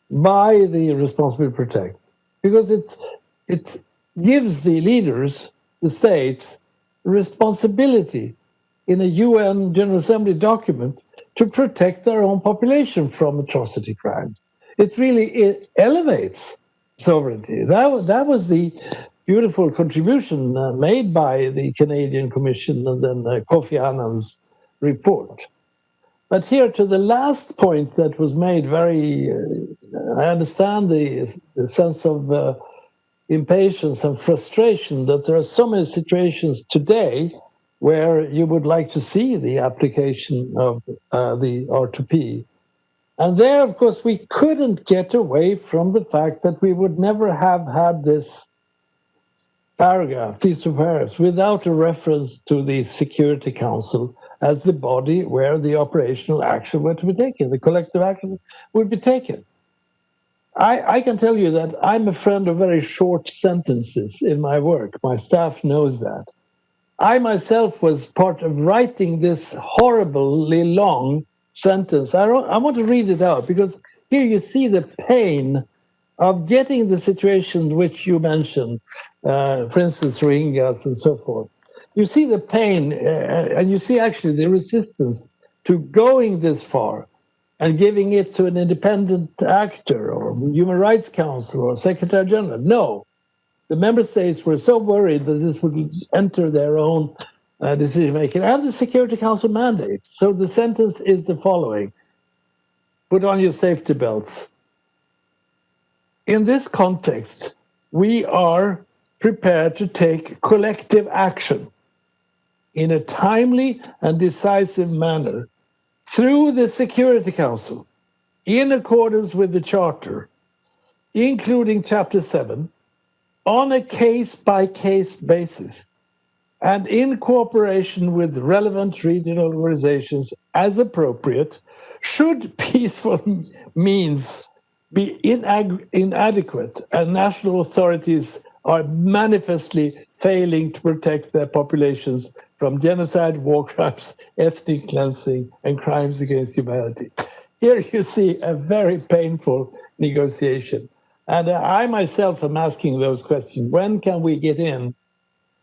by the responsibility to protect, because it gives the leaders, the states, responsibility in a UN General Assembly document to protect their own population from atrocity crimes. It elevates sovereignty. That was the beautiful contribution made by the Canadian Commission and then Kofi Annan's report. But here to the last point that was made, I understand the sense of impatience and frustration that there are so many situations today where you would like to see the application of the R2P. And there, of course, we couldn't get away from the fact that we would never have had this paragraph, these two paragraphs, without a reference to the Security Council as the body where the operational action were to be taken, the collective action would be taken. I can tell you that I'm a friend of very short sentences in my work. My staff knows that. I myself was part of writing this horribly long sentence. I want to read it out because here you see the pain of getting the situation which you mentioned, for instance, Rohingyas and so forth. You see the pain and you see actually the resistance to going this far and giving it to an independent actor or Human Rights Council or Secretary General. No, the member states were so worried that this would enter their own decision-making and the Security Council mandates. So the sentence is the following: put on your safety belts. In this context, we are prepared to take collective action in a timely and decisive manner through the Security Council, in accordance with the Charter, including Chapter 7, on a case-by-case basis, and in cooperation with relevant regional organizations as appropriate, should peaceful means be inadequate and national authorities are manifestly failing to protect their populations from genocide, war crimes, ethnic cleansing, and crimes against humanity. Here you see a very painful negotiation. And I myself am asking those questions. When can we get in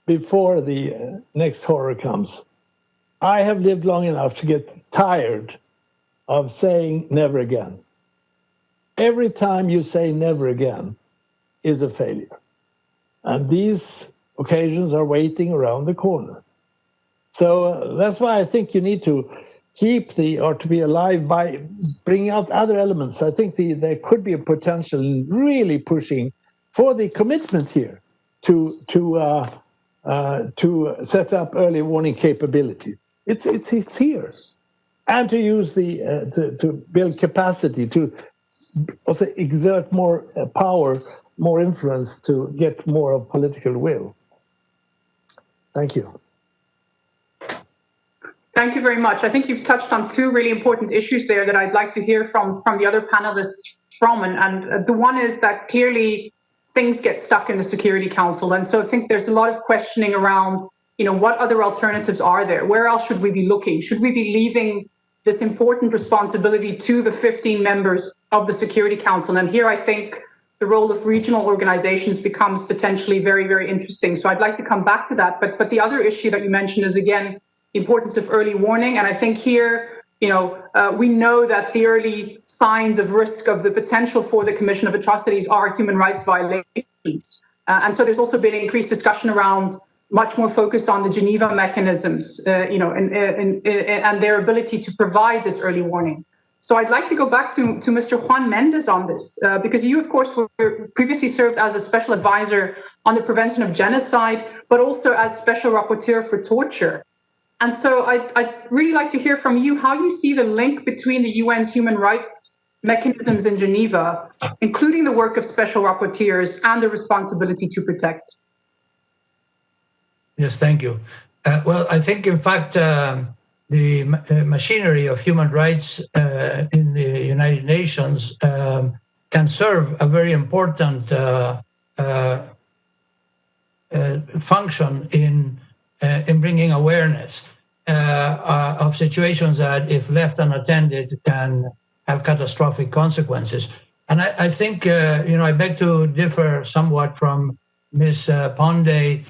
before the next horror comes? I have lived long enough to get tired of saying never again. Every time you say never again is a failure. And these occasions are waiting around the corner. So that's why I think you need to keep the R2P alive by bringing out other elements. I think there could be a potential in really pushing for the commitment here to set up early warning capabilities. It's here, and to use to build capacity to also exert more power, more influence to get more of political will. Thank you. Thank you very much. I think you've touched on two really important issues there that I'd like to hear from the other panelists from. And the one is that clearly things get stuck in the Security Council. And so I think there's a lot of questioning around what other alternatives are there? Where else should we be looking? Should we be leaving this important responsibility to the 15 members of the Security Council? And here I think the role of regional organizations becomes potentially very, very interesting. So I'd like to come back to that. But the other issue that you mentioned is, again, the importance of early warning. And I think here, we know that the early signs of risk of the potential for the commission of atrocities are human rights violations. And so there's also been increased discussion around much more focused on the Geneva mechanisms, and their ability to provide this early warning. So I'd like to go back to Mr. Juan Mendez on this, because you, of course, were previously served as a special advisor on the prevention of genocide, but also as special rapporteur for torture. And so I'd really like to hear from you how you see the link between the UN's human rights mechanisms in Geneva, including the work of special rapporteurs and the responsibility to protect. Yes, thank you. Well, I think, in fact, the machinery of human rights in the United Nations can serve a very important function in bringing awareness of situations that, if left unattended, can have catastrophic consequences. And I think, I beg to differ somewhat from Ms. Ponde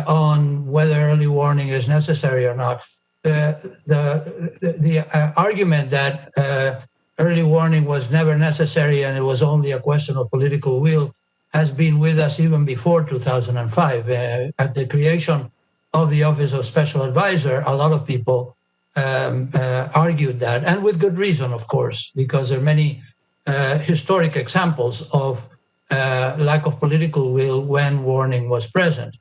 on whether early warning is necessary or not. The argument that early warning was never necessary and it was only a question of political will has been with us even before 2005. At the creation of the Office of Special Advisor, a lot of people argued that, and with good reason, of course, because there are many historic examples of lack of political will when warning was present.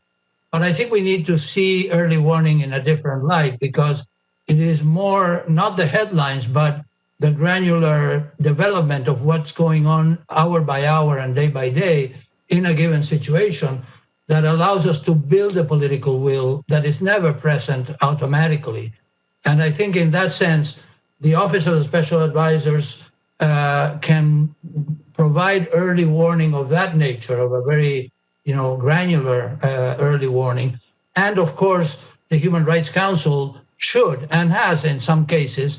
But I think we need to see early warning in a different light, because it is more not the headlines, but the granular development of what's going on hour by hour and day by day in a given situation that allows us to build a political will that is never present automatically. And I think in that sense, the Office of the Special Advisors can provide early warning of that nature, of a very granular early warning. And of course, the Human Rights Council should and has in some cases,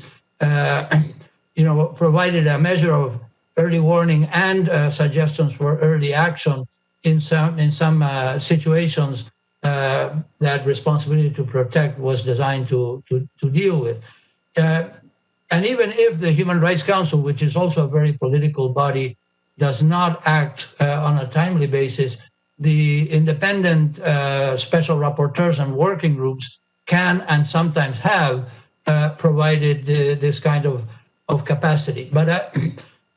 provided a measure of early warning and suggestions for early action in some situations that responsibility to protect was designed to deal with. And even if the Human Rights Council, which is also a very political body, does not act on a timely basis, the independent special rapporteurs and working groups can and sometimes have provided this kind of capacity. But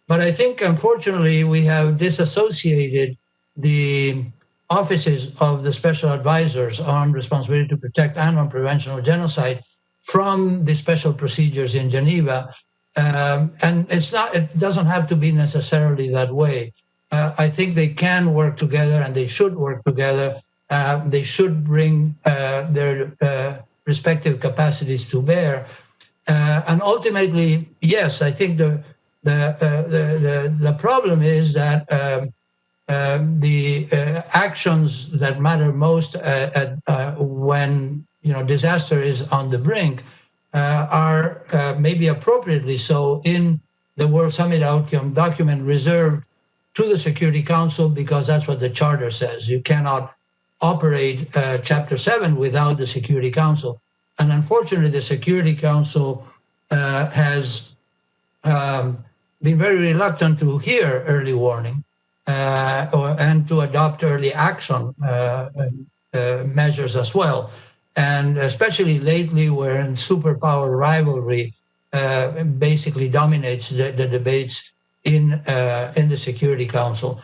I think, unfortunately, we have disassociated the offices of the special advisors on responsibility to protect and on prevention of genocide from the special procedures in Geneva. And it doesn't have to be necessarily that way. I think they can work together and they should work together. They should bring their respective capacities to bear. And ultimately, yes, I think the problem is that the actions that matter most when disaster is on the brink are maybe appropriately so in the World Summit Outcome document reserved to the Security Council, because that's what the Charter says. You cannot operate Chapter 7 without the Security Council. And unfortunately, the Security Council has been very reluctant to hear early warning and to adopt early action measures as well. And especially lately, where superpower rivalry basically dominates the debates in the Security Council.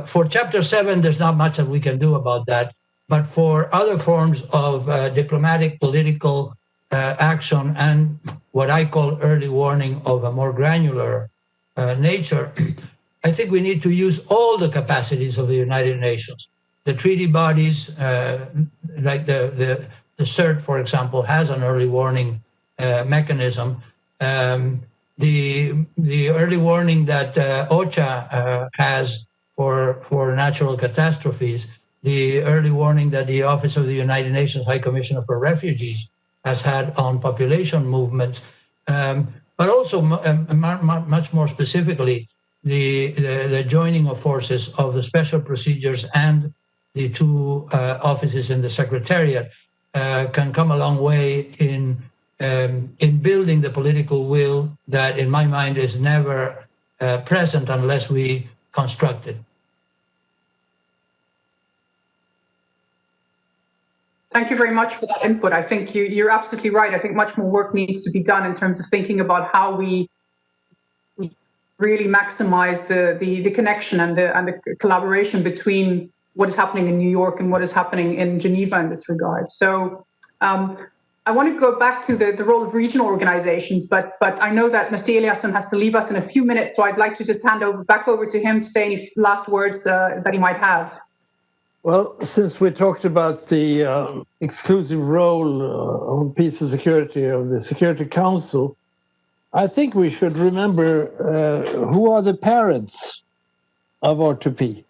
For Chapter 7, there's not much that we can do about that. But for other forms of diplomatic, political action and what I call early warning of a more granular nature, I think we need to use all the capacities of the United Nations. The treaty bodies, like the CERT, for example, has an early warning mechanism. The early warning that OCHA has for natural catastrophes the early warning that the Office of the United Nations High Commissioner for Refugees has had on population movements, but also much more specifically, the joining of forces of the special procedures and the two offices in the Secretariat can come a long way in building the political will that, in my mind, is never present unless we construct it. Thank you very much for that input. I think you're absolutely right. I think much more work needs to be done in terms of thinking about how we really maximize the connection and the collaboration between what is happening in New York and what is happening in Geneva in this regard. So I want to go back to the role of regional organizations, but I know that Mr. Eliasson has to leave us in a few minutes, so I'd like to just hand back over to him to say any last words that he might have. Well, since we talked about the exclusive role on peace and security of the Security Council, I think we should remember who are the parents of R2P.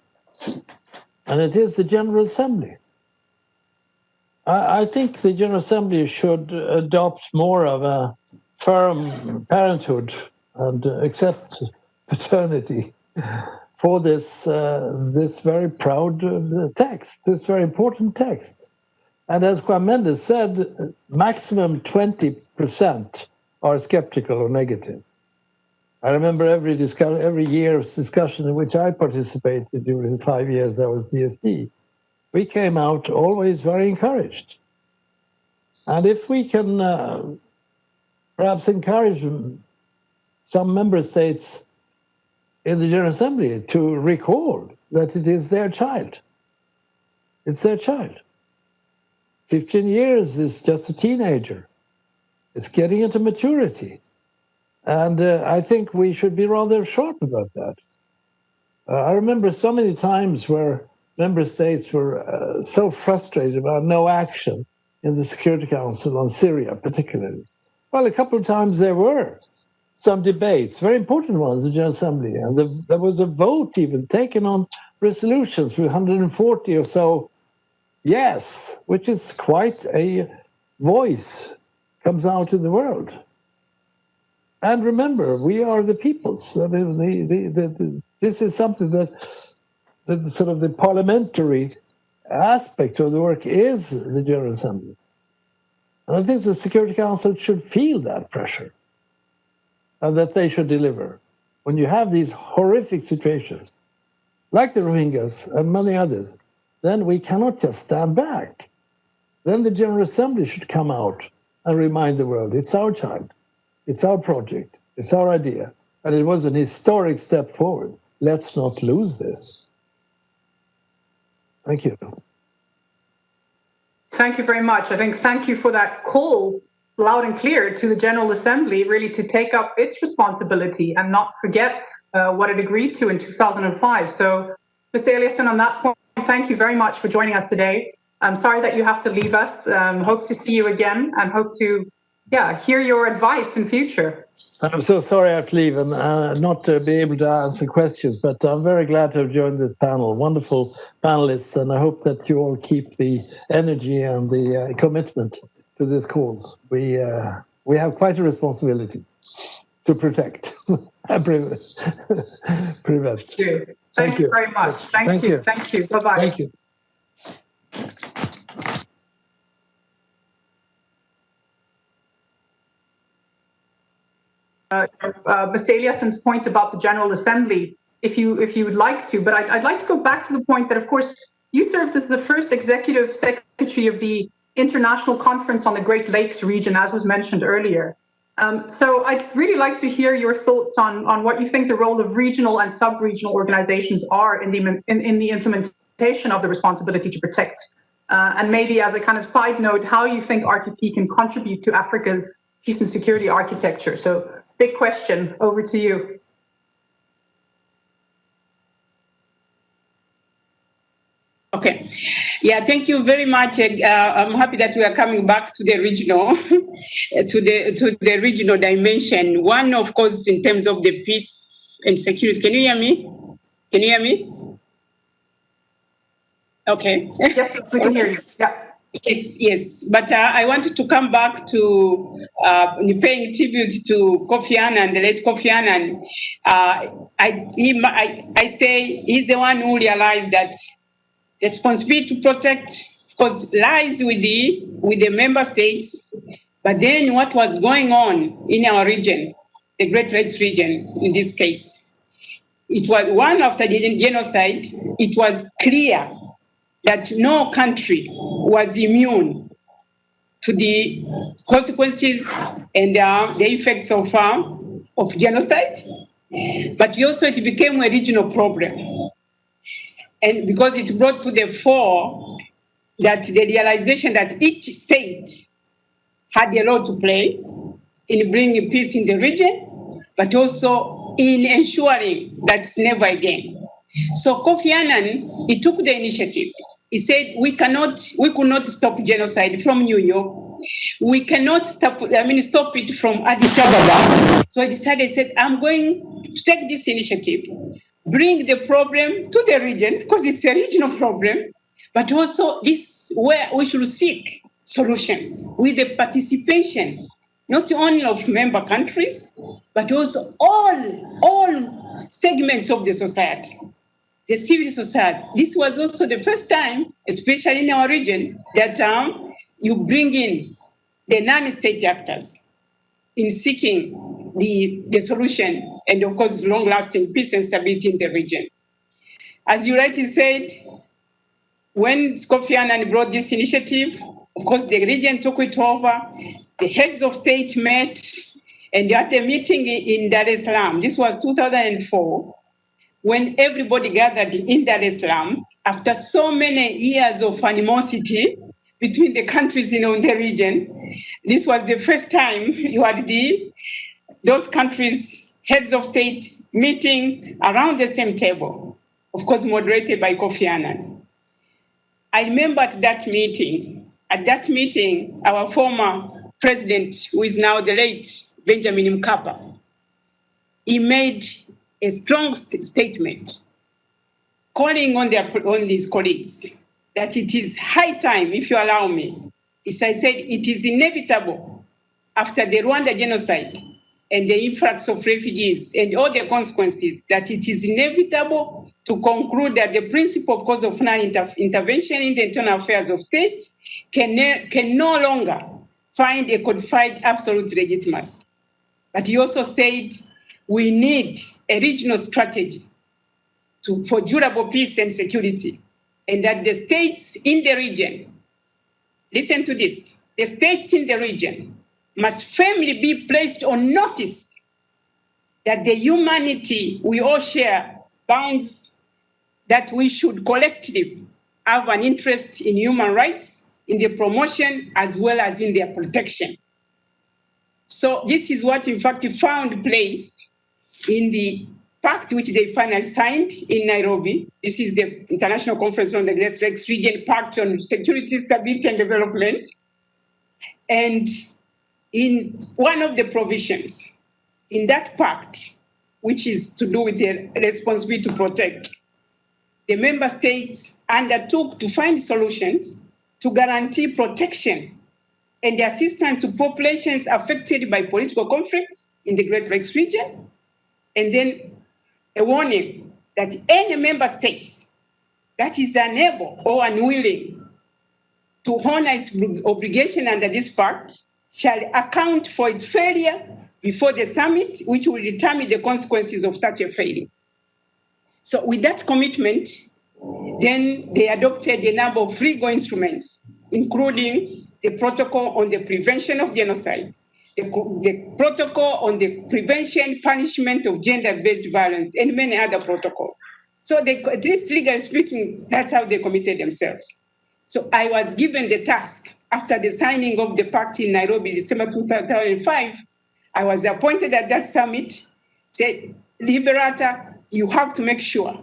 And it is the General Assembly. I think the General Assembly should adopt more of a firm parenthood and accept paternity for this very proud text, this very important text. And as Juan Mendes said, maximum 20% are skeptical or negative. I remember every year's discussion in which I participated during the 5 years I was DSD, we came out always very encouraged. And if we can perhaps encourage some member states in the General Assembly to recall that it is their child. It's their child. 15 years is just a teenager. It's getting into maturity. And I think we should be rather sharp about that. I remember so many times where member states were so frustrated about no action in the Security Council on Syria, particularly. Well, a couple of times there were some debates, very important ones, in the General Assembly, and there was a vote even taken on resolutions with 140 or so yes, which is quite a voice comes out in the world. And remember, we are the peoples. I mean, this is something that sort of the parliamentary aspect of the work is the General Assembly. And I think the Security Council should feel that pressure and that they should deliver. When you have these horrific situations, like the Rohingyas and many others, then we cannot just stand back. Then the General Assembly should come out and remind the world, it's our child, it's our project, it's our idea, and it was an historic step forward. Let's not lose this. Thank you. Thank you very much. I think thank you for that call, loud and clear, to the General Assembly, really to take up its responsibility and not forget what it agreed to in 2005. So, Mr. Eliasson, on that point, thank you very much for joining us today. I'm sorry that you have to leave us. Hope to see you again and hope to hear your advice in future. I'm so sorry I have to leave and not be able to answer questions, but I'm very glad to have joined this panel. Wonderful panelists, and I hope that you all keep the energy and the commitment to this cause. We have quite a responsibility to protect and prevent. Thank you very much. Thank you. Thank you. Bye-bye. Thank you. Mr. Eliasson's point about the General Assembly, if you would like to, but I'd like to go back to the point that, of course, you served as the first executive secretary of the International Conference on the Great Lakes region, as was mentioned earlier. So I'd really like to hear your thoughts on what you think the role of regional and sub-regional organizations are in the implementation of the responsibility to protect. And maybe as a kind of side note, how you think RTP can contribute to Africa's peace and security architecture. So big question, over to you. Okay. Yeah, thank you very much. I'm happy that we are coming back to the regional, to the regional dimension. One, of course, in terms of the peace and security. Can you hear me? Can you hear me? Okay. Yes, we can hear you. Yeah. Yes. But I wanted to come back to paying tribute to Kofi Annan, the late Kofi Annan. I say he's the one who realized that responsibility to protect, of course, lies with the member states. But then what was going on in our region, the Great Lakes region in this case, it was one after the genocide, it was clear that no country was immune to the consequences and the effects of genocide. But also it became a regional problem. And because it brought to the fore that the realization that each state had a role to play in bringing peace in the region, but also in ensuring that's never again. So Kofi Annan, he took the initiative. He said, we could not stop genocide from New York. We cannot stop it from Addis Ababa. So I said, I'm going to take this initiative, bring the problem to the region, because it's a regional problem, but also this where we should seek solution with the participation, not only of member countries, but also all segments of the society. The civil society. This was also the first time, especially in our region, that you bring in the non-state actors in seeking the solution and, of course, long-lasting peace and stability in the region. As you rightly said, when Kofi Annan brought this initiative, of course, the region took it over. The heads of state met, and at the meeting in Dar es Salaam, this was 2004, when everybody gathered in Dar es Salaam, after so many years of animosity between the countries in the region, this was the first time you had those countries' heads of state meeting around the same table, of course, moderated by Kofi Annan. I remember at that meeting, our former president, who is now the late Benjamin Mkapa, he made a strong statement calling on his colleagues that it is high time, if you allow me, as I said, it is inevitable after the Rwanda genocide and the influx of refugees and all the consequences, that it is inevitable to conclude that the principle of cause of non-intervention in the internal affairs of state can no longer find a codified absolute legitimacy. But he also said we need a regional strategy for durable peace and security, and that the states in the region, listen to this, the states in the region must firmly be placed on notice that the humanity we all share bounds that we should collectively have an interest in human rights, in their promotion, as well as in their protection. So this is what, in fact, found place in the pact which they finally signed in Nairobi. This is the International Conference on the Great Lakes Region Pact on Security, Stability and Development. And in one of the provisions in that pact, which is to do with the responsibility to protect, the member states undertook to find solutions to guarantee protection and assistance to populations affected by political conflicts in the Great Lakes region, and then a warning that any member state that is unable or unwilling to honor its obligation under this pact shall account for its failure before the summit, which will determine the consequences of such a failure. So with that commitment, then they adopted a number of legal instruments, including the Protocol on the Prevention of Genocide, the Protocol on the Prevention, Punishment of Gender-Based Violence, and many other protocols. So at least legally speaking, that's how they committed themselves. So I was given the task after the signing of the pact in Nairobi, December 2005, I was appointed at that summit, said, Liberata, you have to make sure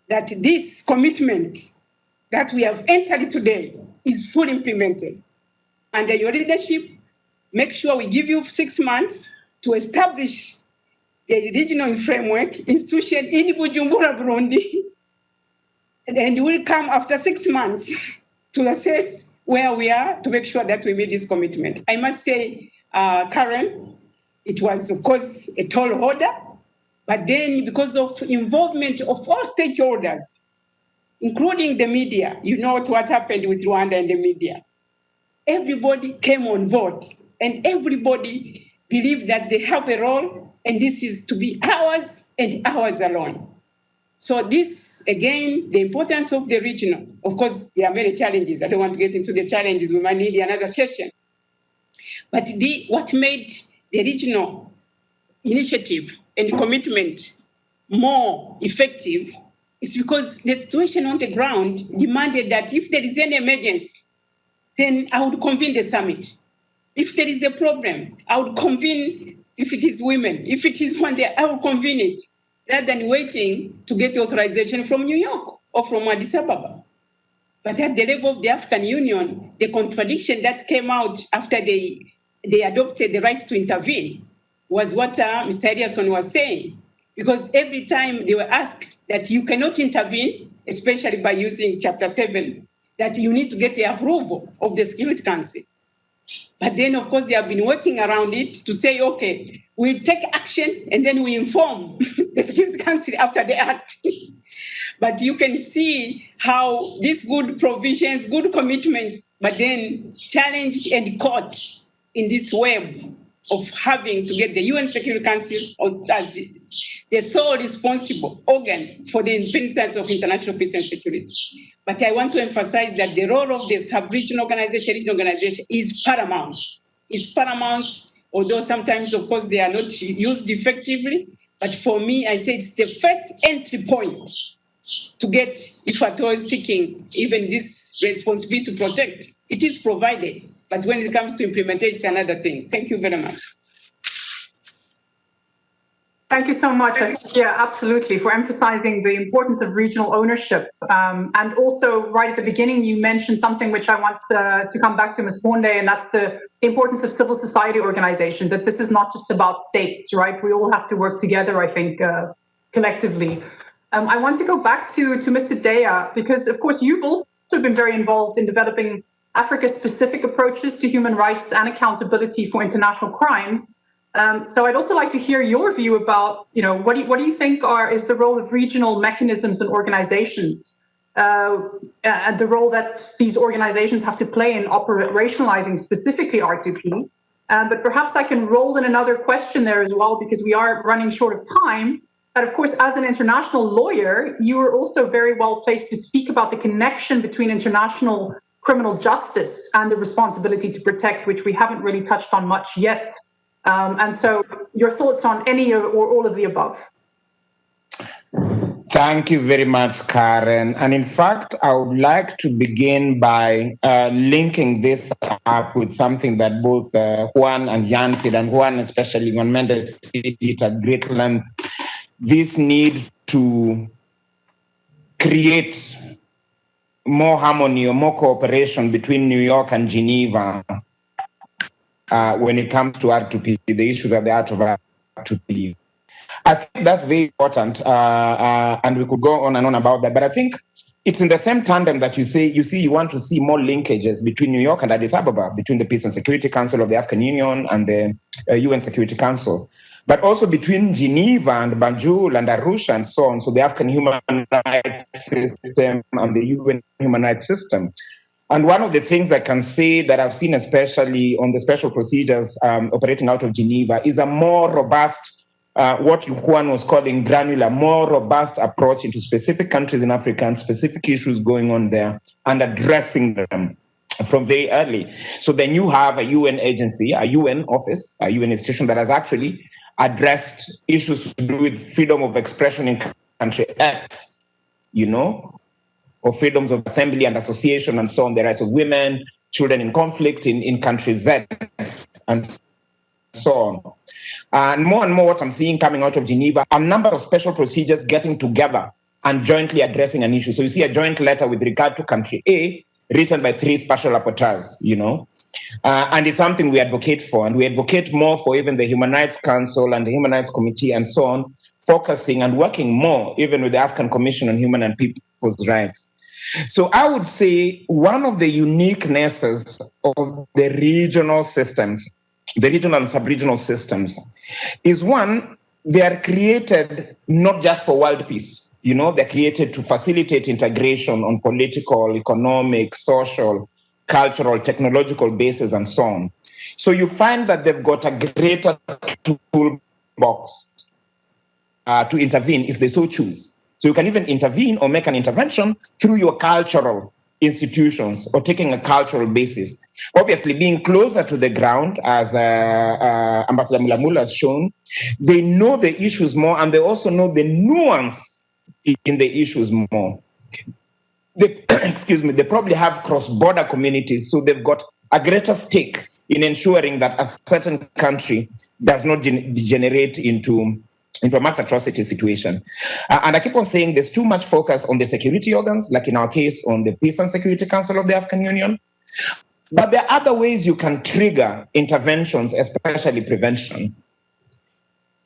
that this commitment that we have entered today is fully implemented. Under your leadership, make sure we give you 6 months to establish the regional framework institution in Bujumbura, Burundi, And we'll come after 6 months to assess where we are to make sure that we meet this commitment. I must say, Karen, it was, of course, a tall order, but then because of involvement of all stakeholders, including the media, you know what happened with Rwanda and the media. Everybody came on board and everybody believed that they have a role and this is to be ours and ours alone. So this, again, the importance of the regional. Of course, there are many challenges. I don't want to get into the challenges. We might need another session. But what made the regional initiative and commitment more effective is because the situation on the ground demanded that if there is any emergency, then I would convene the summit. If there is a problem, I would convene, if it is women. If it is one day, I will convene it, rather than waiting to get authorization from New York or from Addis Ababa. But at the level of the African Union, the contradiction that came out after they adopted the right to intervene was what Mr. Eliasson was saying. Because every time they were asked that you cannot intervene, especially by using Chapter 7, that you need to get the approval of the Security Council. But then, of course, they have been working around it to say, okay, we'll take action and then we inform the Security Council after the act. But you can see how these good provisions, good commitments, but then challenged and caught in this web of having to get the UN Security Council as the sole responsible organ for the independence of international peace and security. But I want to emphasize that the role of the sub-regional organization, regional organization is paramount. It's paramount, although sometimes, of course, they are not used effectively. But for me, I say it's the first entry point to get, if at all seeking even this responsibility to protect. It is provided, but when it comes to implementation, it's another thing. Thank you very much. Thank you so much. I think, yeah, absolutely, for emphasizing the importance of regional ownership. And also, right at the beginning, you mentioned something which I want to come back to, Ms. Bonde, and that's the importance of civil society organizations, that this is not just about states, right? We all have to work together, I think, collectively. I want to go back to Mr. Deya, because, of course, you've also been very involved in developing Africa-specific approaches to human rights and accountability for international crimes. So I'd also like to hear your view about, what do you think is the role of regional mechanisms and organizations, and the role that these organizations have to play in operationalizing specifically R2P. But perhaps I can roll in another question there as well, because we are running short of time. But of course, as an international lawyer, you are also very well placed to speak about the connection between international criminal justice and the responsibility to protect, which we haven't really touched on much yet. And so your thoughts on any or all of the above? Thank you very much, Karen. And in fact, I would like to begin by linking this up with something that both Juan and Jan said, and Juan especially, Juan Mendes said it at great length. This need to create more harmony or more cooperation between New York and Geneva when it comes to R2P, the issues at the heart of R2P. I think that's very important, and we could go on and on about that. But I think it's in the same tandem that you want to see more linkages between New York and Addis Ababa, between the Peace and Security Council of the African Union and the UN Security Council, but also between Geneva and Banjul and Arusha and so on. So the African human rights system and the UN human rights system. And one of the things I can say that I've seen, especially on the special procedures operating out of Geneva, is a more robust, what Juan was calling granular, more robust approach into specific countries in Africa and specific issues going on there and addressing them from very early. So then you have a UN agency, a UN office, a UN institution that has actually addressed issues to do with freedom of expression in country X, or freedoms of assembly and association and so on, the rights of women, children in conflict in country Z, and so on. And more what I'm seeing coming out of Geneva, a number of special procedures getting together and jointly addressing an issue. So you see a joint letter with regard to country A written by 3 special rapporteurs, and it's something we advocate for. And we advocate more for even the Human Rights Council and the Human Rights Committee and so on, focusing and working more even with the African Commission on Human and people's rights. So I would say one of the uniquenesses of the regional systems, the regional and sub-regional systems, is one, they are created not just for world peace. They're created to facilitate integration on political, economic, social, cultural, technological basis, and so on. So you find that they've got a greater toolbox to intervene if they so choose. So you can even intervene or make an intervention through your cultural institutions or taking a cultural basis. Obviously, being closer to the ground, as Ambassador Mulamula has shown, they know the issues more, and they also know the nuance in the issues more. They probably have cross-border communities, so they've got a greater stake in ensuring that a certain country does not degenerate into a mass atrocity situation. And I keep on saying there's too much focus on the security organs, like in our case on the Peace and Security Council of the African Union. But there are other ways you can trigger interventions, especially prevention.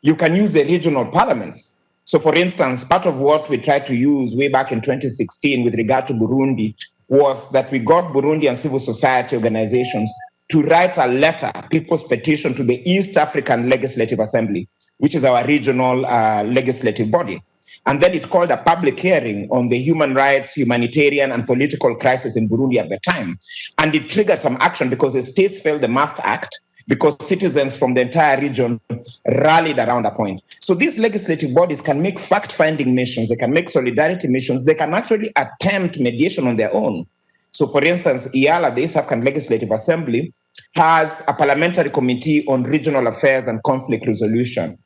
You can use the regional parliaments. So for instance, part of what we tried to use way back in 2016 with regard to Burundi was that we got Burundi and civil society organizations to write a letter, people's petition, to the East African Legislative Assembly, which is our regional legislative body. And then it called a public hearing on the human rights, humanitarian, and political crisis in Burundi at the time. And it triggered some action because the states felt they must act, because citizens from the entire region rallied around a point. So these legislative bodies can make fact-finding missions, they can make solidarity missions, they can actually attempt mediation on their own. So for instance, IALA, the East African Legislative Assembly, has a parliamentary committee on regional affairs and conflict resolution.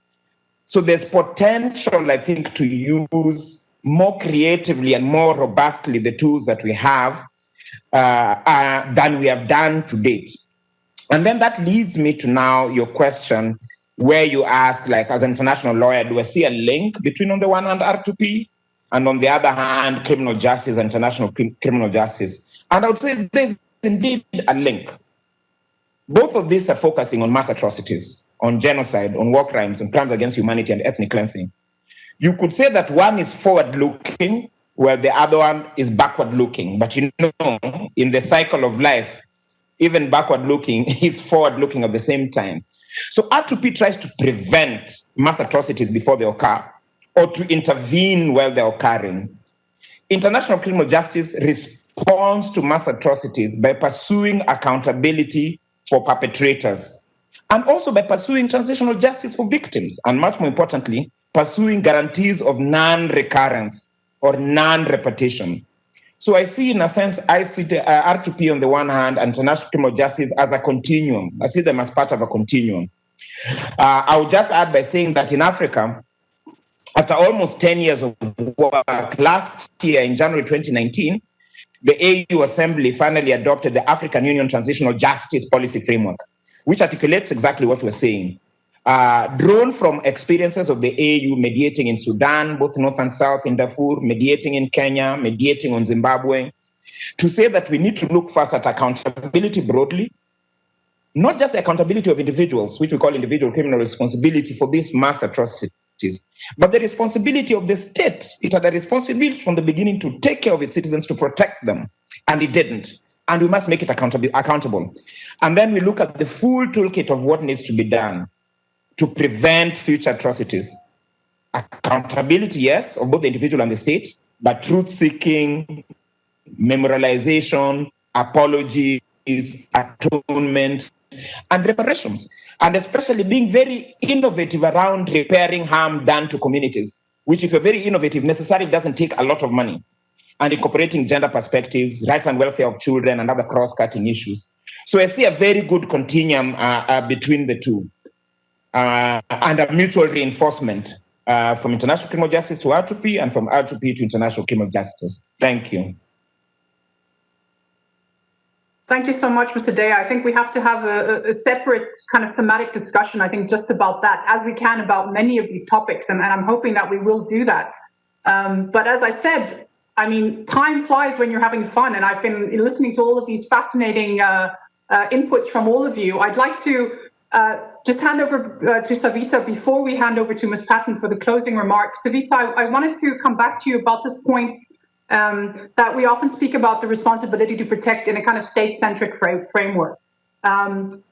So there's potential, I think, to use more creatively and more robustly the tools that we have than we have done to date. And then that leads me to now your question, where you ask, like, as an international lawyer, do I see a link between, on the one hand, R2P, and on the other hand, criminal justice, international criminal justice? And I would say there's indeed a link. Both of these are focusing on mass atrocities, on genocide, on war crimes, on crimes against humanity and ethnic cleansing. You could say that one is forward-looking, while the other one is backward-looking. But in the cycle of life, even backward-looking is forward-looking at the same time. So R2P tries to prevent mass atrocities before they occur, or to intervene while they're occurring. International criminal justice responds to mass atrocities by pursuing accountability for perpetrators, and also by pursuing transitional justice for victims, and much more importantly, pursuing guarantees of non-recurrence or non-repetition. So I see, in a sense, I see the R2P on the one hand and international criminal justice as a continuum. I see them as part of a continuum. I would just add by saying that in Africa, after almost 10 years of work, last year in January 2019, the AU Assembly finally adopted the African Union Transitional Justice Policy Framework, which articulates exactly what we're saying. Drawn from experiences of the AU mediating in Sudan, both North and South, in Darfur, mediating in Kenya, mediating on Zimbabwe, to say that we need to look first at accountability broadly, not just the accountability of individuals, which we call individual criminal responsibility for these mass atrocities, but the responsibility of the state. It had a responsibility from the beginning to take care of its citizens, to protect them, and it didn't. And we must make it accountable. And then we look at the full toolkit of what needs to be done to prevent future atrocities. Accountability, yes, of both the individual and the state, but truth-seeking, memorialization, apologies, atonement, and reparations. And especially being very innovative around repairing harm done to communities, which, if you're very innovative, necessarily doesn't take a lot of money. And incorporating gender perspectives, rights and welfare of children, and other cross-cutting issues. So I see a very good continuum between the two. And a mutual reinforcement from international criminal justice to R2P, and from R2P to international criminal justice. Thank you. Thank you so much, Mr. Day. I think we have to have a separate kind of thematic discussion, I think, just about that, as we can about many of these topics, and I'm hoping that we will do that. But as I said, I mean, time flies when you're having fun, and I've been listening to all of these fascinating inputs from all of you. I'd like to just hand over to Savita before we hand over to Ms. Patton for the closing remarks. Savita, I wanted to come back to you about this point that we often speak about the responsibility to protect in a kind of state-centric framework. And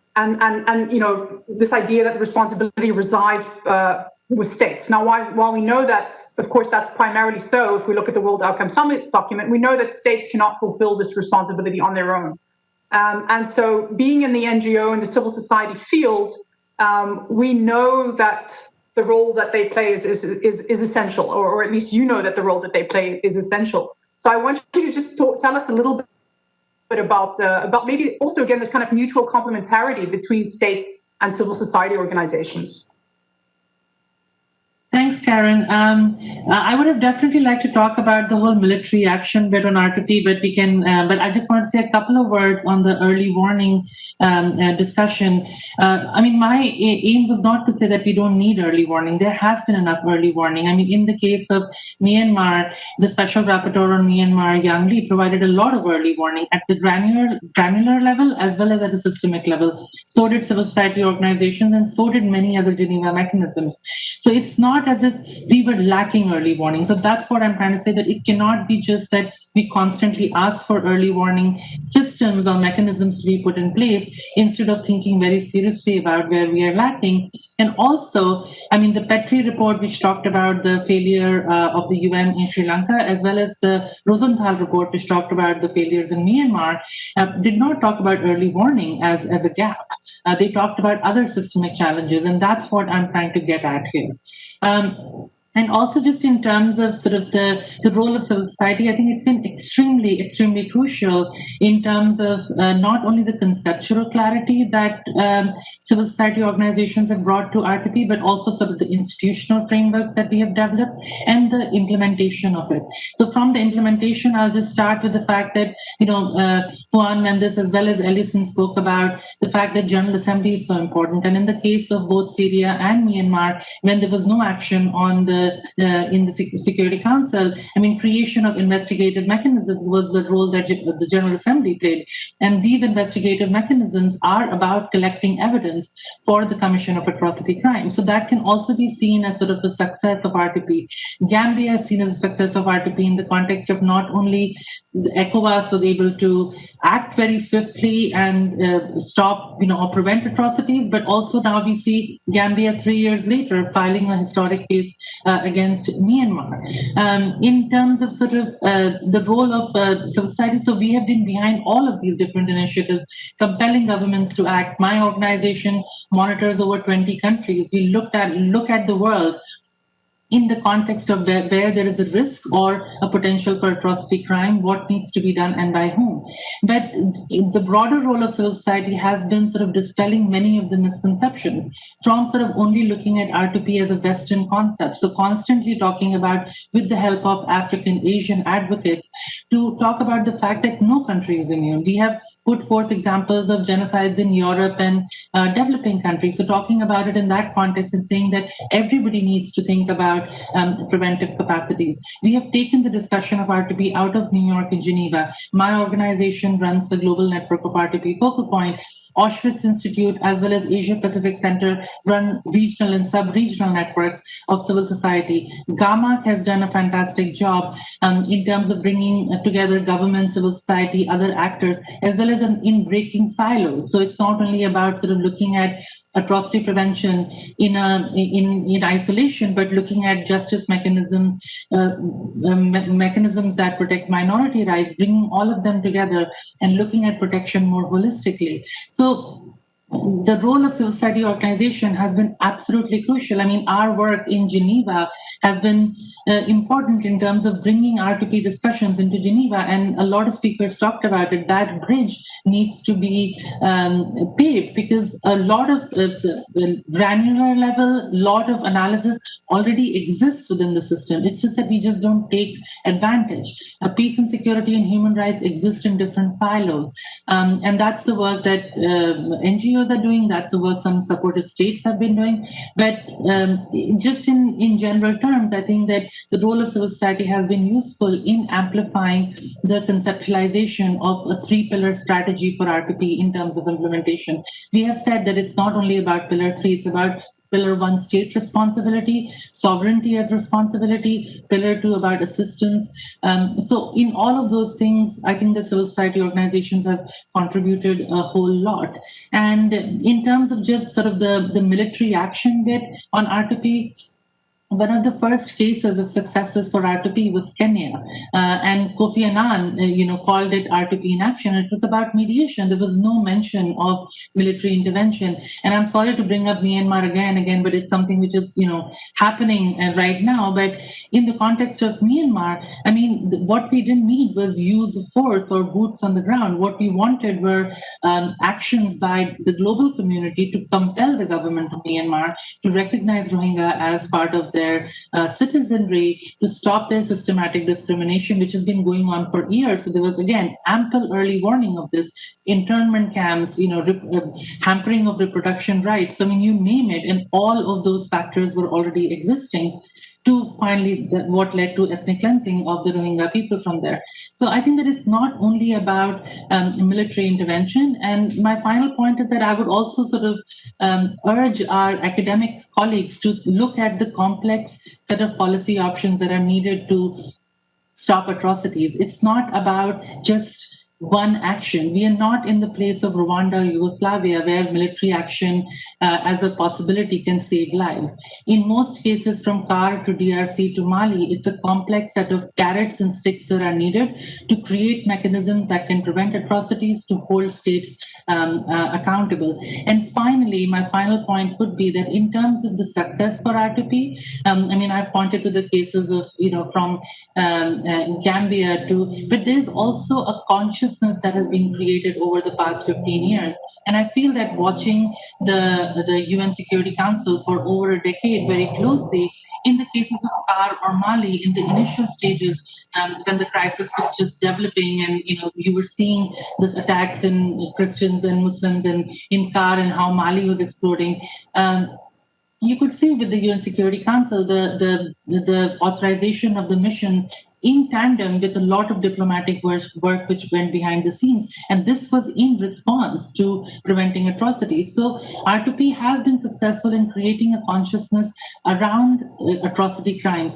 this idea that the responsibility resides with states. Now, while we know that, of course, that's primarily so, if we look at the World Outcome Summit document, we know that states cannot fulfill this responsibility on their own. And so being in the NGO and the civil society field, we know that the role that they play is essential, or at least you know that the role that they play is essential. So I want you to just tell us a little bit about maybe also, again, this kind of mutual complementarity between states and civil society organizations. Thanks, Karen. I would have definitely liked to talk about the whole military action bit on R2P, but we can. But I just want to say a couple of words on the early warning discussion. My aim was not to say that we don't need early warning. There has been enough early warning. In the case of Myanmar, the Special Rapporteur on Myanmar, Yang Lee, provided a lot of early warning at the granular level as well as at a systemic level. So did civil society organizations, and so did many other Geneva mechanisms. So it's not as if we were lacking early warning. So that's what I'm trying to say, that it cannot be just that we constantly ask for early warning systems or mechanisms to be put in place instead of thinking very seriously about where we are lacking. And also, the Petrie report, which talked about the failure of the UN in Sri Lanka, as well as the Rosenthal report, which talked about the failures in Myanmar, did not talk about early warning as a gap. They talked about other systemic challenges, and that's what I'm trying to get at here. And also, just in terms of sort of the role of civil society, I think it's been extremely, extremely crucial in terms of not only the conceptual clarity that civil society organizations have brought to R2P, but also sort of the institutional frameworks that we have developed and the implementation of it. So from the implementation, I'll just start with the fact that, Juan Mendes as well as Ellison spoke about the fact that General Assembly is so important. And in the case of both Syria and Myanmar, when there was no action on in the Security Council, creation of investigative mechanisms was the role that the General Assembly played. And these investigative mechanisms are about collecting evidence for the commission of atrocity crimes. So that can also be seen as sort of the success of R2P. Gambia is seen as a success of R2P in the context of not only the ECOWAS was able to act very swiftly and stop, or prevent atrocities, but also now we see Gambia 3 years later filing a historic case against Myanmar. In terms of sort of the role of civil society, so we have been behind all of these different initiatives, compelling governments to act. My organization monitors over 20 countries. We look at the world in the context of where there is a risk or a potential for atrocity crime, what needs to be done and by whom. But the broader role of civil society has been sort of dispelling many of the misconceptions from sort of only looking at R2P as a Western concept. So constantly talking about, with the help of African, Asian advocates, to talk about the fact that no country is immune. We have put forth examples of genocides in Europe and developing countries. So talking about it in that context and saying that everybody needs to think about preventive capacities. We have taken the discussion of R2P out of New York and Geneva. My organization runs the global network of R2P Focal Point. Auschwitz Institute, as well as Asia Pacific Center, run regional and sub-regional networks of civil society. GAMAC has done a fantastic job in terms of bringing together government, civil society, other actors, as well as in breaking silos. So it's not only about sort of looking at atrocity prevention in isolation, but looking at justice mechanisms, mechanisms that protect minority rights, bringing all of them together and looking at protection more holistically. So the role of civil society organization has been absolutely crucial. Our work in Geneva has been important in terms of bringing R2P discussions into Geneva, and a lot of speakers talked about it. That bridge needs to be paved because a lot of granular level, lot of analysis already exists within the system. It's just that we just don't take advantage. Peace and security and human rights exist in different silos, and that's the work that NGOs are doing. That's the work some supportive states have been doing. But just in general terms, I think that the role of civil society has been useful in amplifying the conceptualization of a three-pillar strategy for R2P in terms of implementation. We have said that it's not only about pillar 3, it's about Pillar 1, state responsibility, sovereignty as responsibility, Pillar 2 about assistance. So in all of those things, I think the civil society organizations have contributed a whole lot. And in terms of just sort of the military action bit on R2P, one of the first cases of successes for R2P was Kenya, and Kofi Annan, called it R2P in action. It was about mediation. There was no mention of military intervention. And I'm sorry to bring up Myanmar again, but it's something which is, happening right now. But in the context of Myanmar, I mean, what we didn't need was use of force or boots on the ground. What we wanted were actions by the global community to compel the government of Myanmar to recognize Rohingya as part of their citizenry, to stop their systematic discrimination, which has been going on for years. So there was, again, ample early warning of this, internment camps, hampering of reproduction rights. I mean, you name it, and all of those factors were already existing to finally what led to ethnic cleansing of the Rohingya people from there. So I think that it's not only about military intervention. And my final point is that I would also sort of urge our academic colleagues to look at the complex set of policy options that are needed to stop atrocities. It's not about just one action. We are not in the place of Rwanda or Yugoslavia, where military action as a possibility can save lives. In most cases, from CAR to DRC to Mali, it's a complex set of carrots and sticks that are needed to create mechanisms that can prevent atrocities, to hold states accountable. And finally, my final point would be that in terms of the success for R2P, I mean, I've pointed to the cases of, from Gambia but there's also a consciousness that has been created over the past 15 years. And I feel that watching the UN Security Council for over a decade very closely, in the cases of CAR or Mali, in the initial stages, when the crisis was just developing and, you were seeing these attacks in Christians and Muslims and in CAR and how Mali was exploding, you could see with the UN Security Council, the authorization of the missions in tandem with a lot of diplomatic work which went behind the scenes. And this was in response to preventing atrocities. So R2P has been successful in creating a consciousness around atrocity crimes.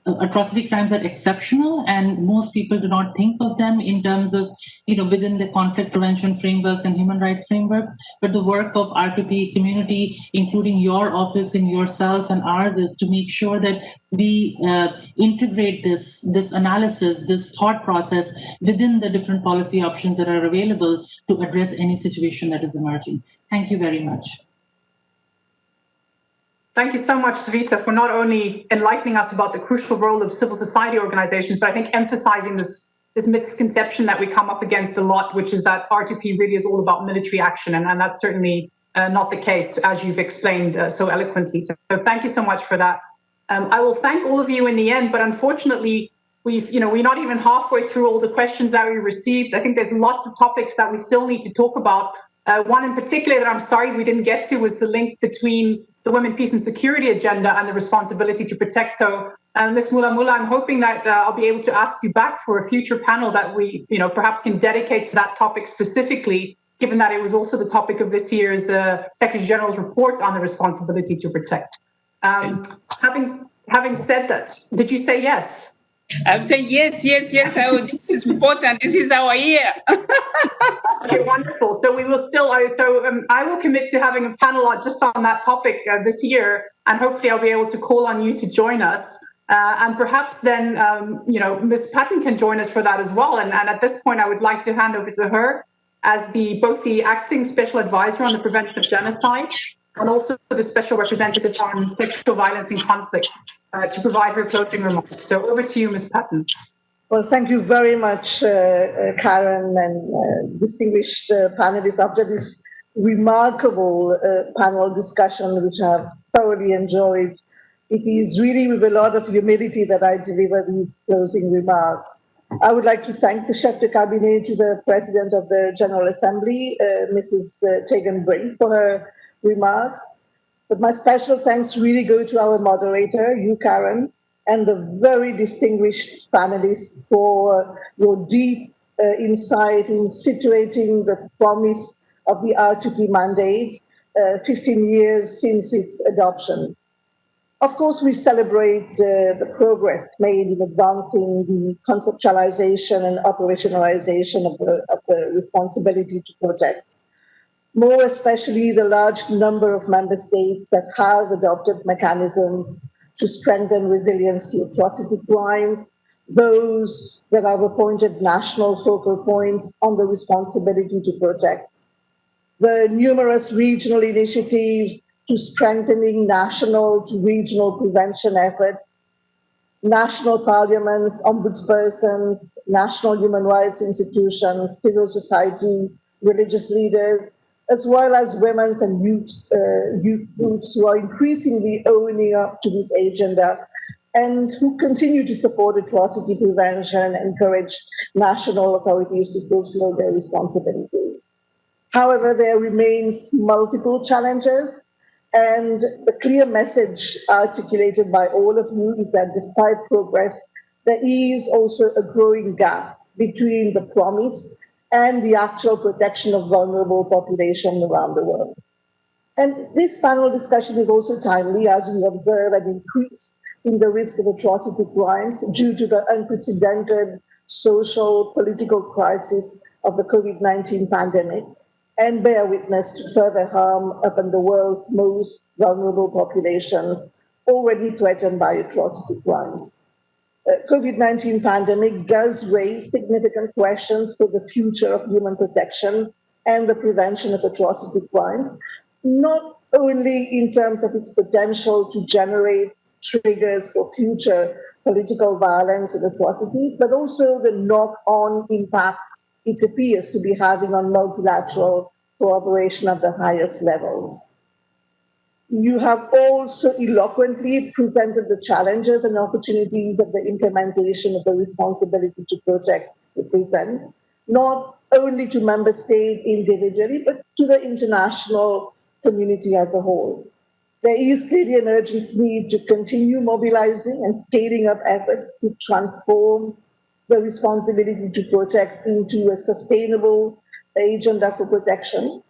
Atrocity crimes are exceptional, and most people do not think of them in terms of, within the conflict prevention frameworks and human rights frameworks. But the work of R2P community, including your office and yourself and ours, is to make sure that we integrate this analysis, this thought process within the different policy options that are available to address any situation that is emerging. Thank you very much. Thank you so much, Savita, for not only enlightening us about the crucial role of civil society organizations, but I think emphasizing this misconception that we come up against a lot, which is that R2P really is all about military action. And that's certainly not the case, as you've explained so eloquently. So thank you so much for that. I will thank all of you in the end, but unfortunately, we're not even halfway through all the questions that we received. I think there's lots of topics that we still need to talk about. One in particular that I'm sorry we didn't get to was the link between the Women, Peace and Security agenda and the responsibility to protect. So, Ms. Mulamula, I'm hoping that I'll be able to ask you back for a future panel that we, perhaps can dedicate to that topic specifically, given that it was also the topic of this year's Secretary General's report on the responsibility to protect. Yes. Having said that, did you say yes? I'm saying yes. This is important. This is our year. Okay, wonderful. So we will still. I will commit to having a panel just on that topic this year, and hopefully I'll be able to call on you to join us. And perhaps then, Ms. Patton can join us for that as well. And at this point, I would like to hand over to her as both the acting special advisor on the prevention of genocide and also the special representative on sexual violence and conflict to provide her closing remarks. So over to you, Ms. Patton. Well, thank you very much, Karen, and distinguished panelists. After this remarkable panel discussion, which I have thoroughly enjoyed, it is really with a lot of humility that I deliver these closing remarks. I would like to thank the chef de cabinet to the President of the General Assembly, Mrs. Tegan Brink, for her remarks. But my special thanks really go to our moderator, you, Karen, and the very distinguished panelists for your deep insight in situating the promise of the R2P mandate 15 years since its adoption. Of course, we celebrate the progress made in advancing the conceptualization and operationalization of the responsibility to protect, more especially the large number of member states that have adopted mechanisms to strengthen resilience to atrocity crimes, those that have appointed national focal points on the responsibility to protect, the numerous regional initiatives to strengthening national to regional prevention efforts, national parliaments, ombudspersons, national human rights institutions, civil society, religious leaders, as well as women's and youth groups who are increasingly owning up to this agenda and who continue to support atrocity prevention and encourage national authorities to fulfill their responsibilities. However, there remains multiple challenges, and the clear message articulated by all of you is that despite progress, there is also a growing gap between the promise and the actual protection of vulnerable populations around the world. And this panel discussion is also timely as we observe an increase in the risk of atrocity crimes due to the unprecedented social, political crisis of the COVID-19 pandemic, and bear witness to further harm upon the world's most vulnerable populations already threatened by atrocity crimes. COVID-19 pandemic does raise significant questions for the future of human protection and the prevention of atrocity crimes, not only in terms of its potential to generate triggers for future political violence and atrocities, but also the knock-on impact it appears to be having on multilateral cooperation at the highest levels. You have also eloquently presented the challenges and opportunities of the implementation of the responsibility to protect represent, not only to member states individually, but to the international community as a whole. There is clearly an urgent need to continue mobilizing and scaling up efforts to transform the responsibility to protect into a sustainable agenda for protection.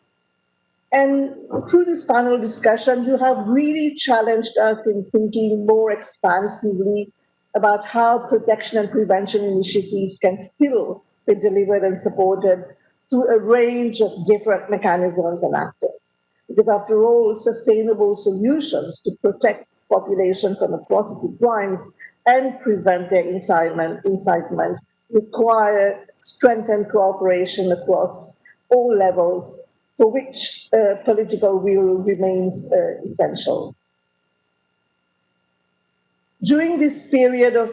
And through this panel discussion, you have really challenged us in thinking more expansively about how protection and prevention initiatives can still be delivered and supported through a range of different mechanisms and actors. Because after all, sustainable solutions to protect population from atrocity crimes and prevent their incitement require strengthened cooperation across all levels, for which political will remains essential. During this period of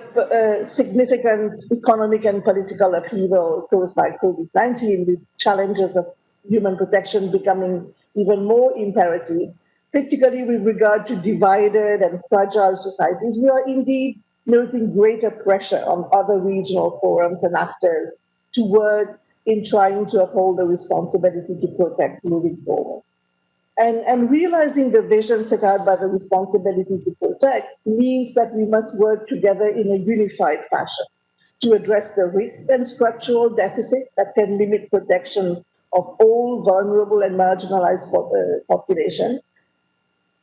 significant economic and political upheaval caused by COVID-19, with challenges of human protection becoming even more imperative, particularly with regard to divided and fragile societies, we are indeed noting greater pressure on other regional forums and actors to work in trying to uphold the responsibility to protect moving forward. And realizing the vision set out by the responsibility to protect means that we must work together in a unified fashion to address the risk and structural deficit that can limit protection of all vulnerable and marginalized population,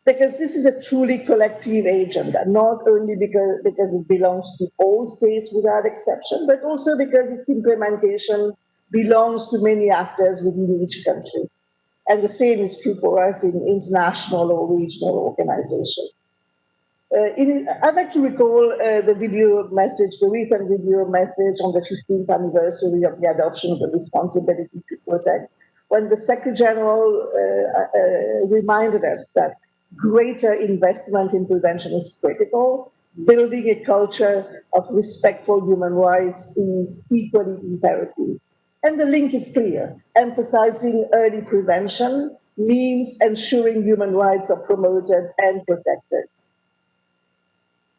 because this is a truly collective agenda, not only because it belongs to all states without exception, but also because its implementation belongs to many actors within each country. And the same is true for us in international or regional organizations. I'd like to recall the recent video message on the 15th anniversary of the adoption of the responsibility to protect, when the Secretary General reminded us that greater investment in prevention is critical. Building a culture of respect for human rights is equally imperative. And the link is clear. Emphasizing early prevention means ensuring human rights are promoted and protected.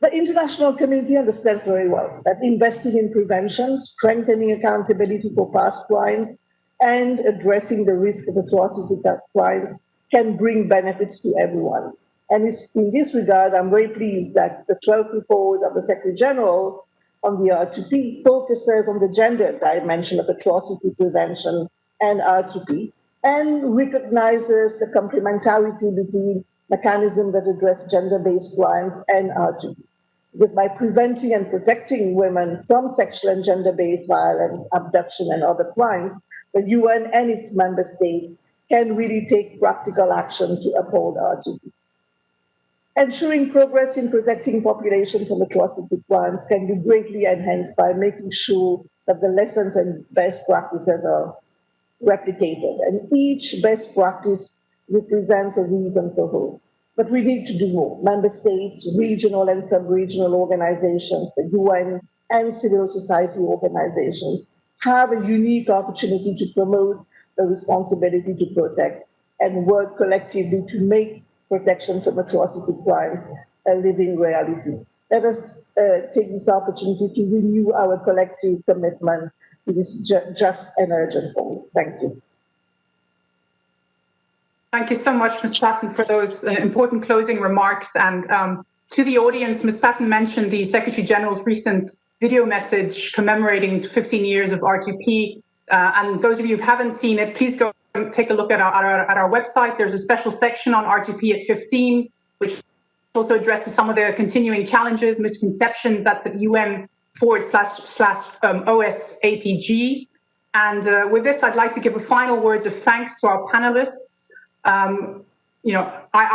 The international community understands very well that investing in prevention, strengthening accountability for past crimes, and addressing the risk of atrocity crimes can bring benefits to everyone. And in this regard, I'm very pleased that the 12th report of the Secretary General on the R2P focuses on the gender dimension of atrocity prevention and R2P, and recognizes the complementarity between mechanisms that address gender-based crimes and R2P. Because by preventing and protecting women from sexual and gender-based violence, abduction, and other crimes, the UN and its member states can really take practical action to uphold R2P. Ensuring progress in protecting population from atrocity crimes can be greatly enhanced by making sure that the lessons and best practices are replicated, and each best practice represents a reason for hope. But we need to do more. Member states, regional and sub-regional organizations, the UN and civil society organizations have a unique opportunity to promote the responsibility to protect and work collectively to make protection from atrocity crimes a living reality. Let us take this opportunity to renew our collective commitment to this just and urgent cause. Thank you. Thank you so much, Ms. Platten, for those important closing remarks. And to the audience, Ms. Platten mentioned the Secretary General's recent video message commemorating 15 years of R2P. And those of you who haven't seen it, please go and take a look at our website. There's a special section on R2P at 15, which also addresses some of the continuing challenges, misconceptions. That's at UN/OSAPG. And with this, I'd like to give a final words of thanks to our panelists. I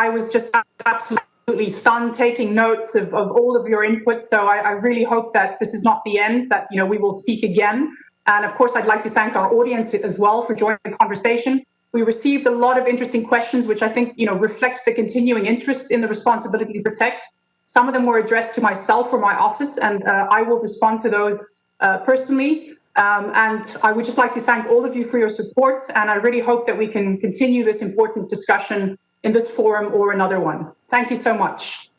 was just absolutely stunned taking notes of all of your input. So I really hope that this is not the end, that, we will speak again. And of course, I'd like to thank our audience as well for joining the conversation. We received a lot of interesting questions, which I think, reflects the continuing interest in the responsibility to protect. Some of them were addressed to myself or my office, and I will respond to those personally. And I would just like to thank all of you for your support, and I really hope that we can continue this important discussion in this forum or another one. Thank you so much.